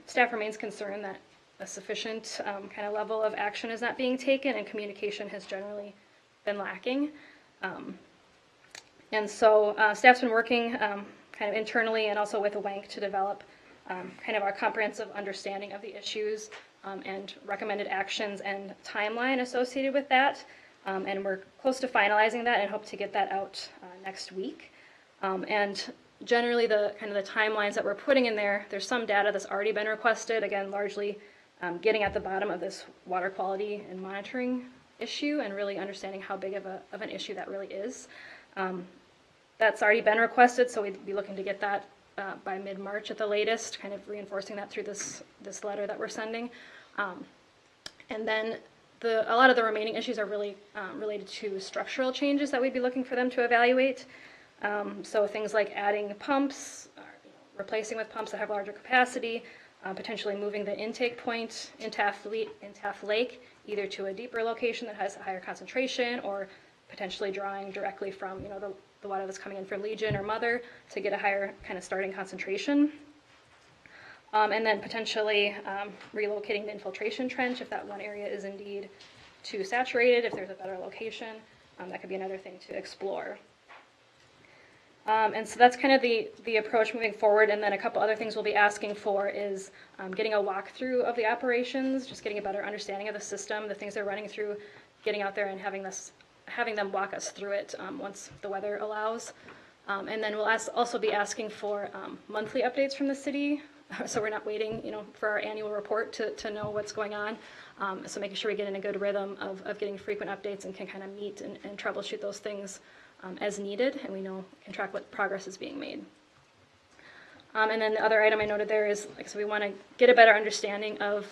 Staff remains concerned that a sufficient kind of level of action is not being taken, and communication has generally been lacking. And so staff's been working kind of internally and also with WANC to develop kind of our comprehensive understanding of the issues and recommended actions and timeline associated with that. And we're close to finalizing that and hope to get that out next week. And generally the kind of the timelines that we're putting in there, there's some data that's already been requested, again, largely getting at the bottom of this water quality and monitoring issue and really understanding how big of an issue that really is. That's already been requested, so we'd be looking to get that by mid-March at the latest, kind of reinforcing that through this letter that we're sending. And then a lot of the remaining issues are really related to structural changes that we'd be looking for them to evaluate. So things like adding pumps, or, replacing with pumps that have larger capacity, potentially moving the intake point in Taft Lake either to a deeper location that has a higher concentration, or potentially drawing directly from the water that's coming in from Legion or Mother to get a higher kind of starting concentration. And then potentially relocating the infiltration trench if that one area is indeed too saturated, if there's a better location. That could be another thing to explore. And so that's kind of the approach moving forward. And then a couple other things we'll be asking for is getting a walkthrough of the operations, just getting a better understanding of the system, the things they're running through, getting out there and having them walk us through it once the weather allows. And then we'll also be asking for monthly updates from the city, so we're not waiting, for our annual report to know what's going on. So making sure we get in a good rhythm of getting frequent updates and can kind of meet and troubleshoot those things as needed, and we can track what progress is being made. And then the other item I noted there is, so we want to get a better understanding of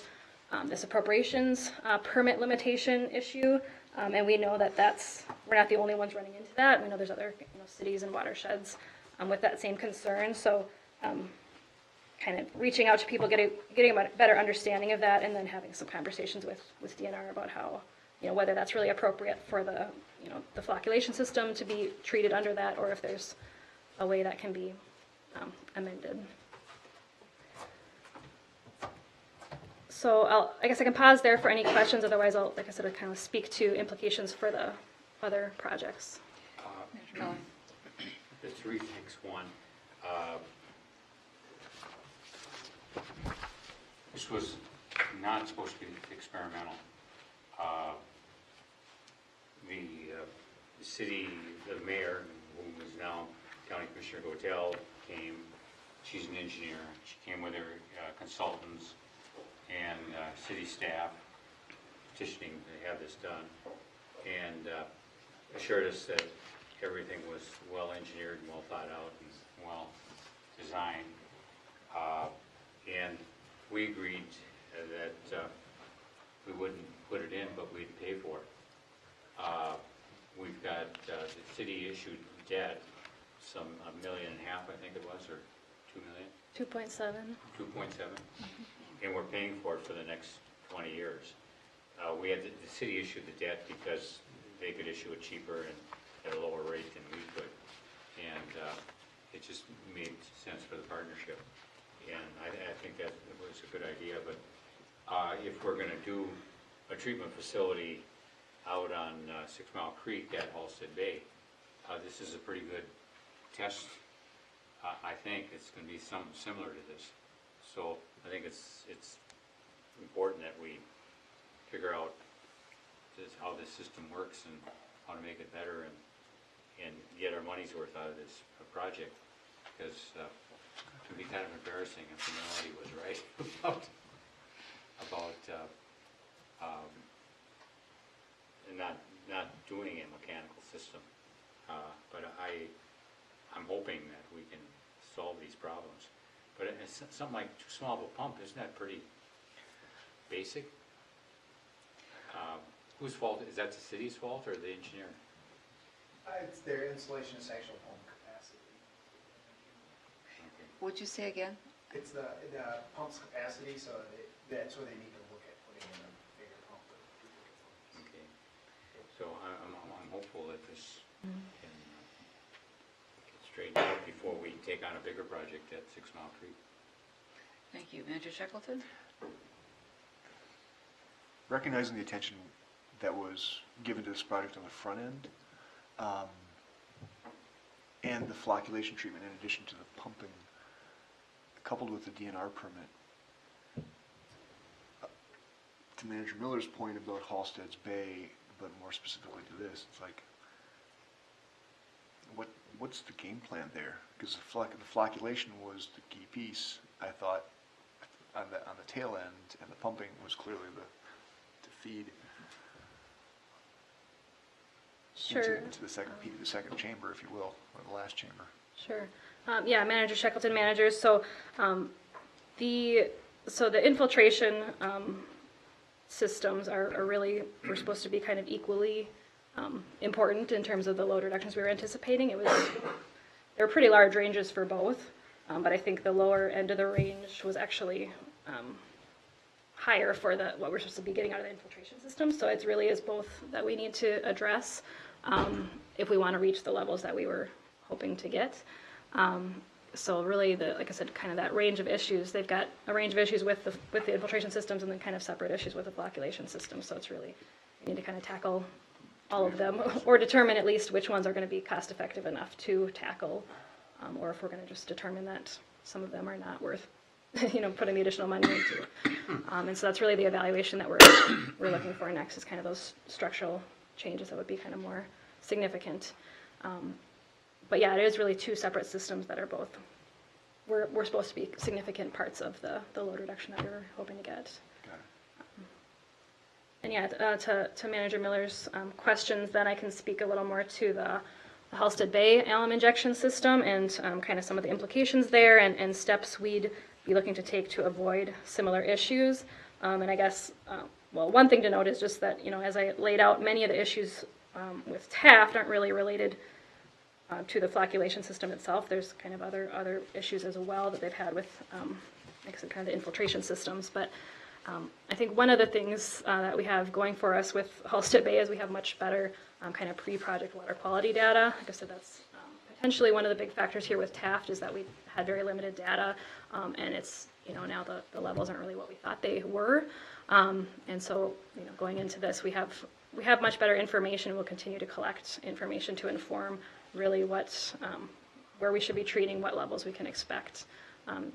this appropriations permit limitation issue. And we know that we're not the only ones running into that. We know there's other cities and watersheds with that same concern. So kind of reaching out to people, getting a better understanding of that, and then having some conversations with DNR about how, whether that's really appropriate for the flocculation system to be treated under that, or if there's a way that can be amended. So I guess I can pause there for any questions. Otherwise, like I said, I'll kind of speak to implications for the other projects. Mr. Miller. The three things. One, this was not supposed to be experimental. The city, the mayor, who is now County Commissioner Gotel, came. She's an engineer. She came with her consultants and city staff petitioning to have this done, and assured us that everything was well engineered and well thought out and well designed. And we agreed that we wouldn't put it in, but we'd pay for it. We've got the city issued debt, $1.5 million, I think it was, or $2 million? 2.7. 2.7, and we're paying for it for the next 20 years. We had the city issued the debt because they could issue it cheaper and at a lower rate than we could, and it just made sense for the partnership. And I think that was a good idea. But if we're going to do a treatment facility out on 6 Mile Creek at Halsted Bay, this is a pretty good test. I think it's going to be something similar to this. So I think it's important that we figure out how this system works and how to make it better and get our money's worth out of this project, because it would be kind of embarrassing if the minority was right about not doing a mechanical system. But I'm hoping that we can solve these problems. But it's something like too small of a pump, isn't that pretty basic? Whose fault? Is that the city's fault or the engineer? It's their installation essential pump capacity. Okay. What'd you say again? It's the pump's capacity, so that's where they need to look at putting in a bigger pump. Okay. take on a bigger project at 6 Mile Creek. Thank you. Manager Shackleton? Recognizing the attention that was given to this project on the front end, and the flocculation treatment in addition to the pumping, coupled with the DNR permit, to Manager Miller's point about Halstead's Bay, but more specifically to this, it's like, what's the game plan there? Because the flocculation was the key piece, I thought, on the tail end, and the pumping was clearly to feed Sure. into the second chamber, if you will, or the last chamber. Sure. Yeah, Manager Shackleton, managers. So the infiltration systems are really, we're supposed to be kind of equally important in terms of the load reductions we were anticipating. There were pretty large ranges for both, but I think the lower end of the range was actually higher for what we're supposed to be getting out of the infiltration system. So it really is both that we need to address if we want to reach the levels that we were hoping to get. So really, like I said, kind of that range of issues. They've got a range of issues with the infiltration systems, and then kind of separate issues with the flocculation system. So it's really, we need to kind of tackle all of them, or determine at least which ones are going to be cost effective enough to tackle, or if we're going to just determine that some of them are not worth, putting the additional money into. And so that's really the evaluation that we're looking for next, is kind of those structural changes that would be kind of more significant. But yeah, it is really two separate systems that are both, we're supposed to be significant parts of the load reduction that we were hoping to get. Got it. And yeah, to Manager Miller's questions, then I can speak a little more to the Halstead Bay alum injection system and kind of some of the implications there and steps we'd be looking to take to avoid similar issues. And I guess, one thing to note is just that, as I laid out, many of the issues with Taft aren't really related to the flocculation system itself. There's kind of other issues as well that they've had with, like I said, kind of the infiltration systems. But I think one of the things that we have going for us with Halstead Bay is we have much better kind of pre-project water quality data. Like I said, that's potentially one of the big factors here with Taft, is that we had very limited data, and it's, now the levels aren't really what we thought they were. And so, going into this, we have much better information. We'll continue to collect information to inform really where we should be treating, what levels we can expect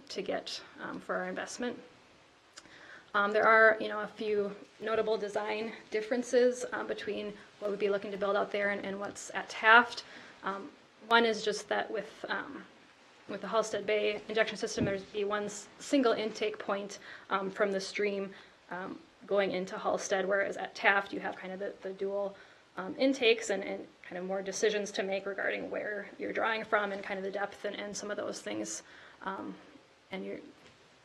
to get for our investment. There are, a few notable design differences between what we'd be looking to build out there and what's at Taft. One is just that with the Halstead Bay injection system, there's be one single intake point from the stream going into Halstead, whereas at Taft you have kind of the dual intakes and kind of more decisions to make regarding where you're drawing from and kind of the depth and some of those things. And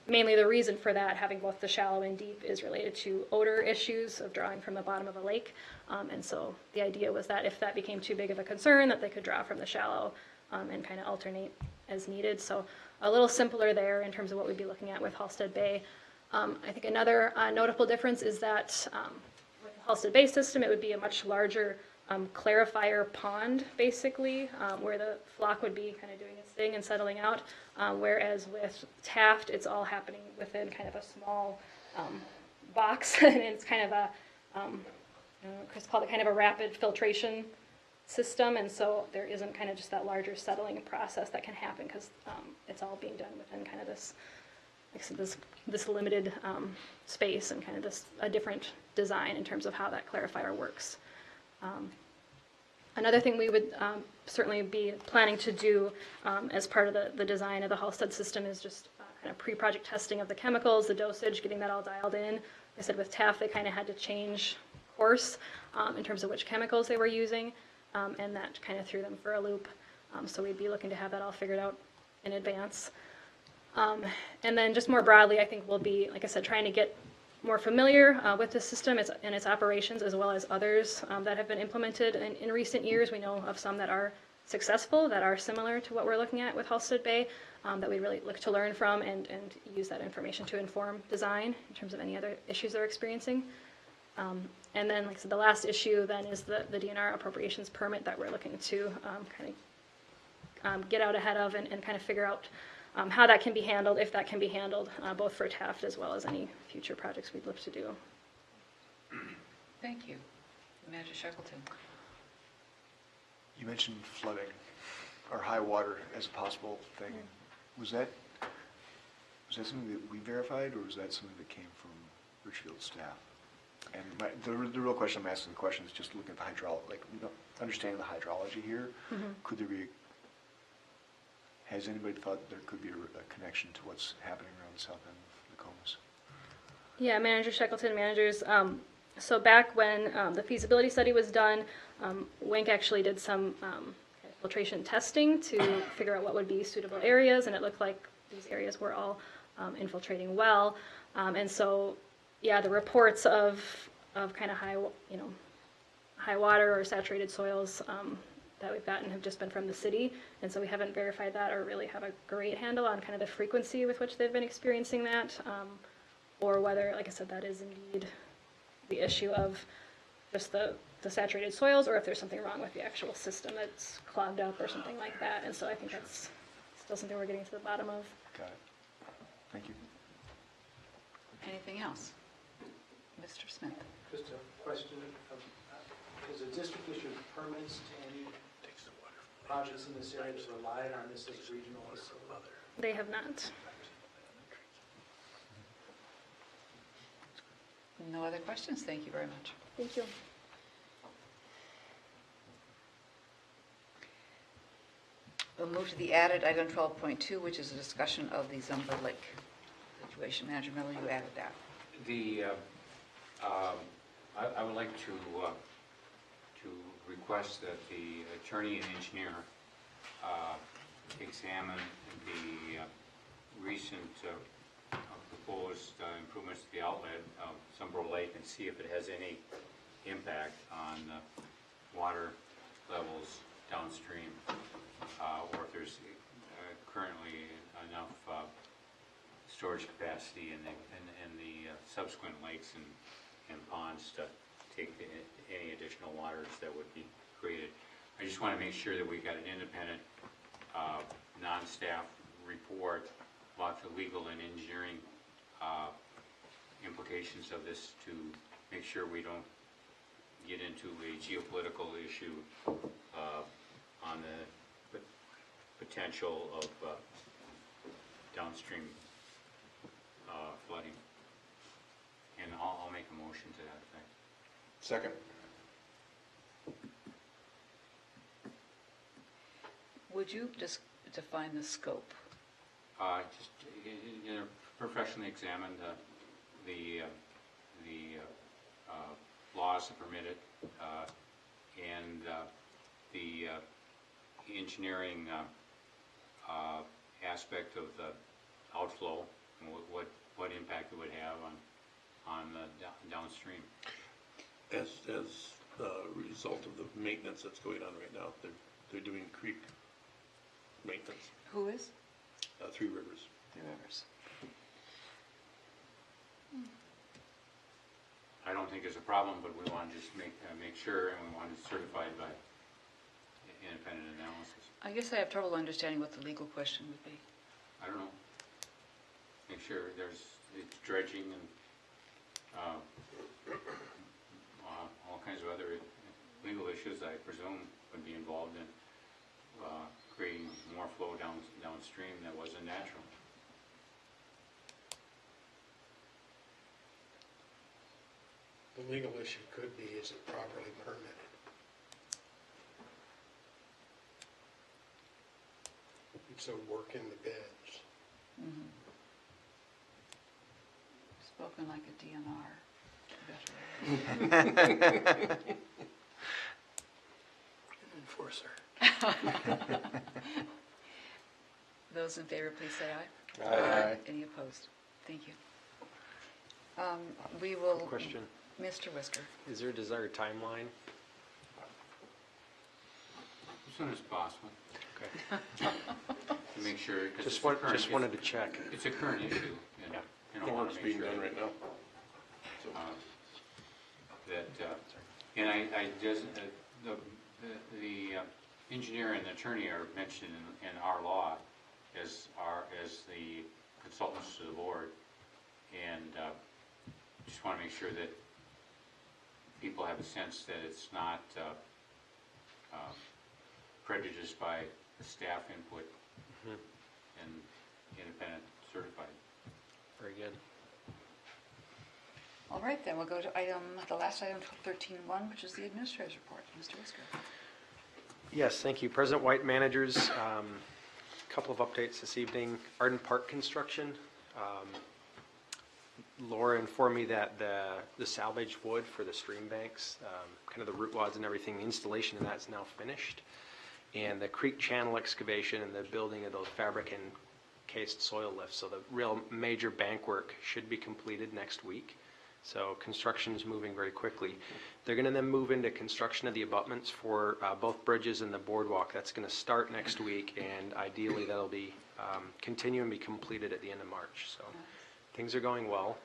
mainly the reason for that, having both the shallow and deep, is related to odor issues of drawing from the bottom of a lake. And so the idea was that if that became too big of a concern, that they could draw from the shallow and kind of alternate as needed. So a little simpler there in terms of what we'd be looking at with Halstead Bay. I think another notable difference is that with the Halstead Bay system, it would be a much larger clarifier pond, basically, where the flock would be kind of doing its thing and settling out, whereas with Taft, it's all happening within kind of a small box, and it's kind of a, Chris called it kind of a rapid filtration system, and so there isn't kind of just that larger settling process that can happen, because it's all being done within kind of this, like I said, this limited space, and kind of a different design in terms of how that clarifier works. Another thing we would certainly be planning to do as part of the design of the Halstead system is just kind of pre-project testing of the chemicals, the dosage, getting that all dialed in. Like I said, with Taft, they kind of had to change course in terms of which chemicals they were using, and that kind of threw them for a loop. So we'd be looking to have that all figured out in advance. And then just more broadly, I think we'll be, like I said, trying to get more familiar with the system and its operations, as well as others that have been implemented in recent years. We know of some that are successful, that are similar to what we're looking at with Halstead Bay, that we really look to learn from and use that information to inform design in terms of any other issues they're experiencing. And then, like I said, the last issue then is the DNR appropriations permit that we're looking to kind get out ahead of and kind of figure out how that can be handled, if that can be handled, both for Taft as well as any future projects we'd look to do. Thank you. Manager Shackleton. You mentioned flooding or high water as a possible thing. Was that something that we verified, or was that something that came from Richfield staff? And the real question I'm asking the question is just looking at the hydraulic, like, we don't understand the hydrology here. Could there be, has anybody thought there could be a connection to what's happening around the south end of Nokomis? Yeah, Manager Shackleton, managers. So back when the feasibility study was done, WINC actually did some filtration testing to figure out what would be suitable areas, and it looked like these areas were all infiltrating well. And so, yeah, the reports of kind of high water or saturated soils that we've gotten have just been from the city, and so we haven't verified that or really have a great handle on kind of the frequency with which they've been experiencing that, or whether, like I said, that is indeed the issue of just the saturated soils, or if there's something wrong with the actual system that's clogged up or something like that. And so I think that's still something we're getting to the bottom of. Got it. Thank you. Anything else? Mr. Smith. Just a question, has the district issued permits to any projects in this area that relied on this as regional facility? They have not. No other questions? Thank you very much. Thank you. We'll move to the added item 12.2, which is a discussion of the Zumba Lake situation. Manager Miller, you added that. I would like to request that the attorney and engineer examine the recent proposed improvements to the outlet of Zumba Lake and see if it has any impact on water levels downstream, or if there's currently enough storage capacity in the subsequent lakes and ponds to take any additional waters that would be created. I just want to make sure that we got an independent non-staff report about the legal and engineering implications of this, to make sure we don't get into a geopolitical issue on the potential of downstream flooding. And I'll make a motion to that effect. Second. Would you just define the scope? Just professionally examine the laws that permit it, and the engineering aspect of the outflow, and what impact it would have on the downstream. As a result of the maintenance that's going on right now, they're doing creek maintenance, Who is? Three Rivers. Three Rivers. I don't think it's a problem, but we want to just make sure, and we want it certified by independent analysis. I guess I have trouble understanding what the legal question would be. I don't know. Make sure it's dredging and all kinds of other legal issues, I presume, would be involved in creating more flow downstream that wasn't natural. The legal issue could be, is it properly permitted? It's a work in the beds. Spoken like a DNR. Enforcer. Those in favor, please say aye. Aye. Any opposed? Thank you. We will. Question, Mr. Whisker. is there a desired timeline? As soon as possible, Okay. to make sure. 'Cause Just it's a current- wanted to check. It's a current issue, and Yeah. you The know, want work's to make being sure done right now. So, that, and I just, the engineer and attorney are mentioned in our law as the consultants to the board, and just want to make sure that people have a sense that it's not prejudiced by the staff input and independent certified. Very good. All right, then we'll go to the last item, 13.1, which is the administrator's report. Mr. Whisker. Yes, thank you. President White, managers, couple of updates this evening. Arden Park construction. Laura informed me that the salvaged wood for the stream banks, kind of the root wads and everything, the installation of that is now finished. And the creek channel excavation and the building of those fabric encased soil lifts, so the real major bank work should be completed next week. So construction is moving very quickly. They're going to then move into construction of the abutments for both bridges and the boardwalk. That's going to start next week, and ideally that'll be continue and be completed at the end of March. So things are going well.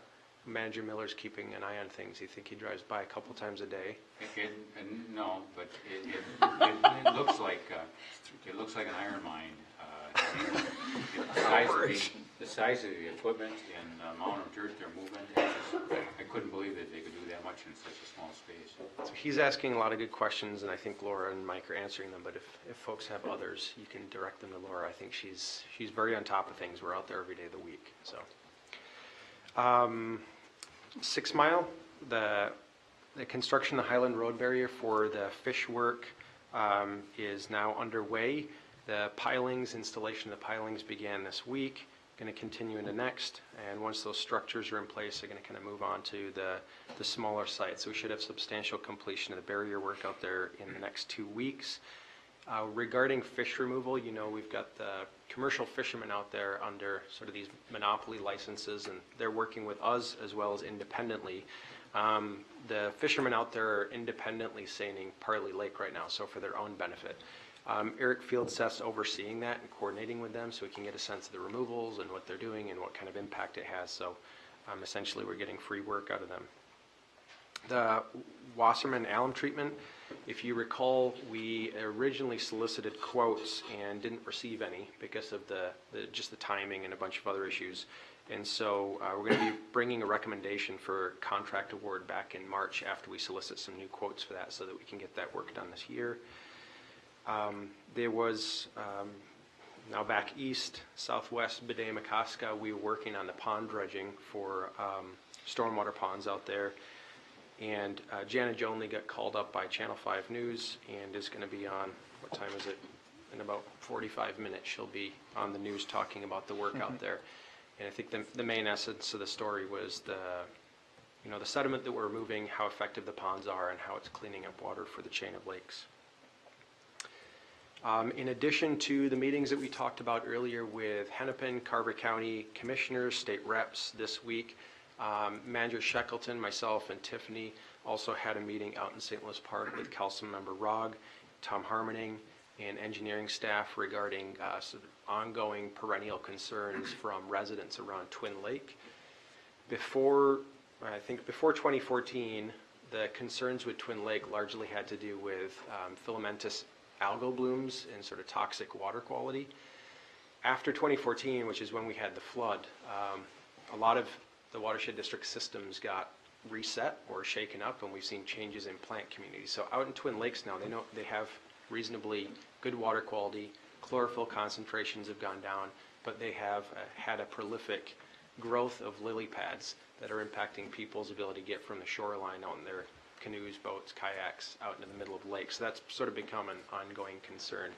Manager Miller's keeping an eye on things. You think he drives by a couple times a day? No, but it looks like an iron mine. The size of the equipment and the amount of dirt they're moving, I couldn't believe that they could do that much in such a small space. So he's asking a lot of good questions, and I think Laura and Mike are answering them, but if folks have others, you can direct them to Laura. I think she's very on top of things. We're out there every day of the week. So 6 Mile, the construction of the Highland Road barrier for the fish work is now underway. The pilings, installation of the pilings began this week, going to continue into next, and once those structures are in place, they're going to kind of move on to the smaller sites. So we should have substantial completion of the barrier work out there in the next 2 weeks. Regarding fish removal, you know, we've got the commercial fishermen out there under sort of these monopoly licenses, and they're working with us as well as independently. The fishermen out there are independently seining Parley Lake right now, so for their own benefit. Eric Fieldseth's overseeing that and coordinating with them so we can get a sense of the removals and what they're doing and what kind of impact it has. So essentially we're getting free work out of them. The Wasserman alum treatment, if you recall, we originally solicited quotes and didn't receive any because of just the timing and a bunch of other issues. And so we're going to be bringing a recommendation for contract award back in March after we solicit some new quotes for that so that we can get that work done this year. There was, now back east, southwest, Bedea-McCoska, we were working on the pond dredging for stormwater ponds out there. And Janet Jonley got called up by Channel 5 News and is going to be on, what time is it? In about 45 minutes, she'll be on the news talking about the work out there. And I think the main essence of the story was the sediment that we're removing, how effective the ponds are, and how it's cleaning up water for the chain of lakes. In addition to the meetings that we talked about earlier with Hennepin, Carver County Commissioners, state reps this week, Manager Shackleton, myself, and Tiffany also had a meeting out in St. Louis Park with Councilmember Rogg, Tom Harmoning, and engineering staff regarding sort of ongoing perennial concerns from residents around Twin Lake. Before 2014, the concerns with Twin Lake largely had to do with filamentous algal blooms and sort of toxic water quality. After 2014, which is when we had the flood, a lot of the watershed district systems got reset or shaken up, and we've seen changes in plant communities. So out in Twin Lakes now, they have reasonably good water quality. Chlorophyll concentrations have gone down, but they have had a prolific growth of lily pads that are impacting people's ability to get from the shoreline out in their canoes, boats, kayaks out into the middle of the lake. So that's sort of become an ongoing concern.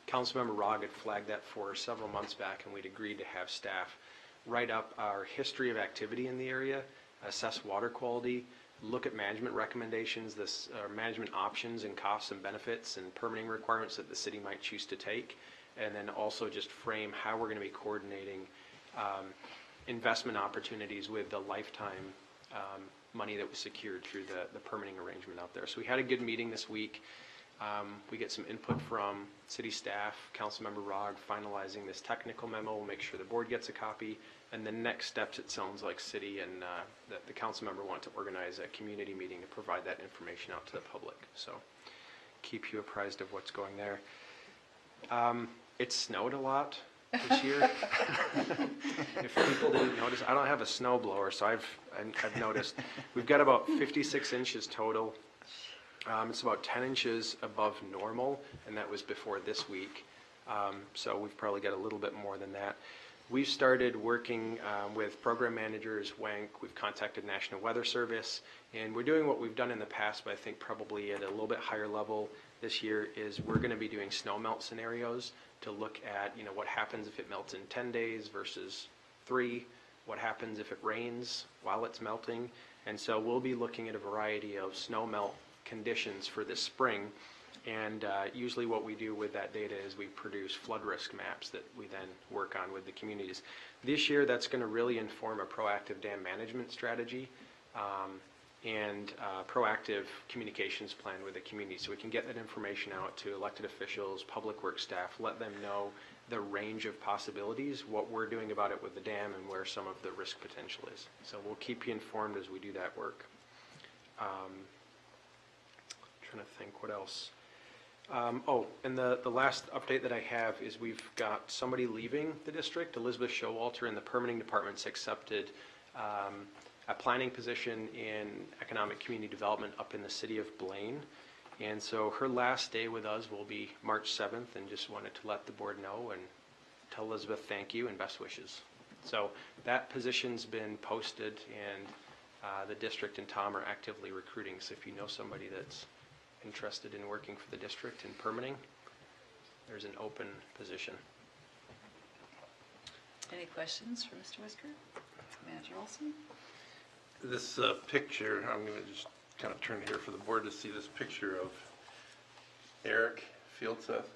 Councilmember Rogg had flagged that for several months back, and we'd agreed to have staff write up our history of activity in the area, assess water quality, look at management recommendations, management options and costs and benefits and permitting requirements that the city might choose to take, and then also just frame how we're going to be coordinating investment opportunities with the lifetime money that was secured through the permitting arrangement out there. So we had a good meeting this week. We get some input from city staff, Councilmember Rogg finalizing this technical memo. We'll make sure the board gets a copy. And the next steps, it sounds like city and the council member want to organize a community meeting to provide that information out to the public. So keep you apprised of what's going there. It snowed a lot this year. If people didn't notice, I don't have a snow blower, so I've noticed. We've got about 56 inches total. It's about 10 inches above normal, and that was before this week. So we've probably got a little bit more than that. We've started working with program managers, WANC, we've contacted National Weather Service, and we're doing what we've done in the past, but I think probably at a little bit higher level this year, is we're going to be doing snow melt scenarios to look at, you know, what happens if it melts in 10 days versus 3, what happens if it rains while it's melting, and so we'll be looking at a variety of snow melt conditions for this spring. And usually what we do with that data is we produce flood risk maps that we then work on with the communities. This year, that's going to really inform a proactive dam management strategy and proactive communications plan with the community. So we can get that information out to elected officials, public works staff, let them know the range of possibilities, what we're doing about it with the dam, and where some of the risk potential is. So we'll keep you informed as we do that work. Trying to think what else. And the last update that I have is we've got somebody leaving the district. Elizabeth Showalter in the permitting department's accepted a planning position in economic community development up in the city of Blaine. And so her last day with us will be March 7th, and just wanted to let the board know and tell Elizabeth thank you and best wishes. So that position's been posted, and the district and Tom are actively recruiting. So if you know somebody that's interested in working for the district in permitting, there's an open position. Any questions for Mr. Whisker? Manager Olson? This picture, I'm going to just kind of turn here for the board to see this picture of Eric Fieldseth.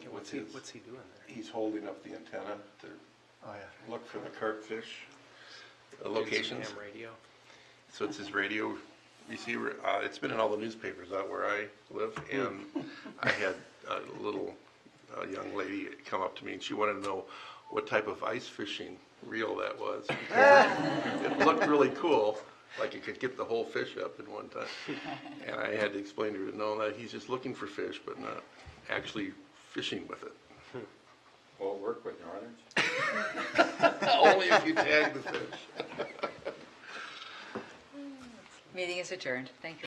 What's he doing there? He's holding up the antenna to look for the carpfish locations. Ham radio. So it's his radio receiver. It's been in all the newspapers out where I live, and I had a little young lady come up to me, and she wanted to know what type of ice fishing reel that was. It looked really cool, like it could get the whole fish up in one time. And I had to explain to her, no, that he's just looking for fish, but not actually fishing with it. Will it work with Northerns? Only if you tag the fish. Meeting is adjourned. Thank you.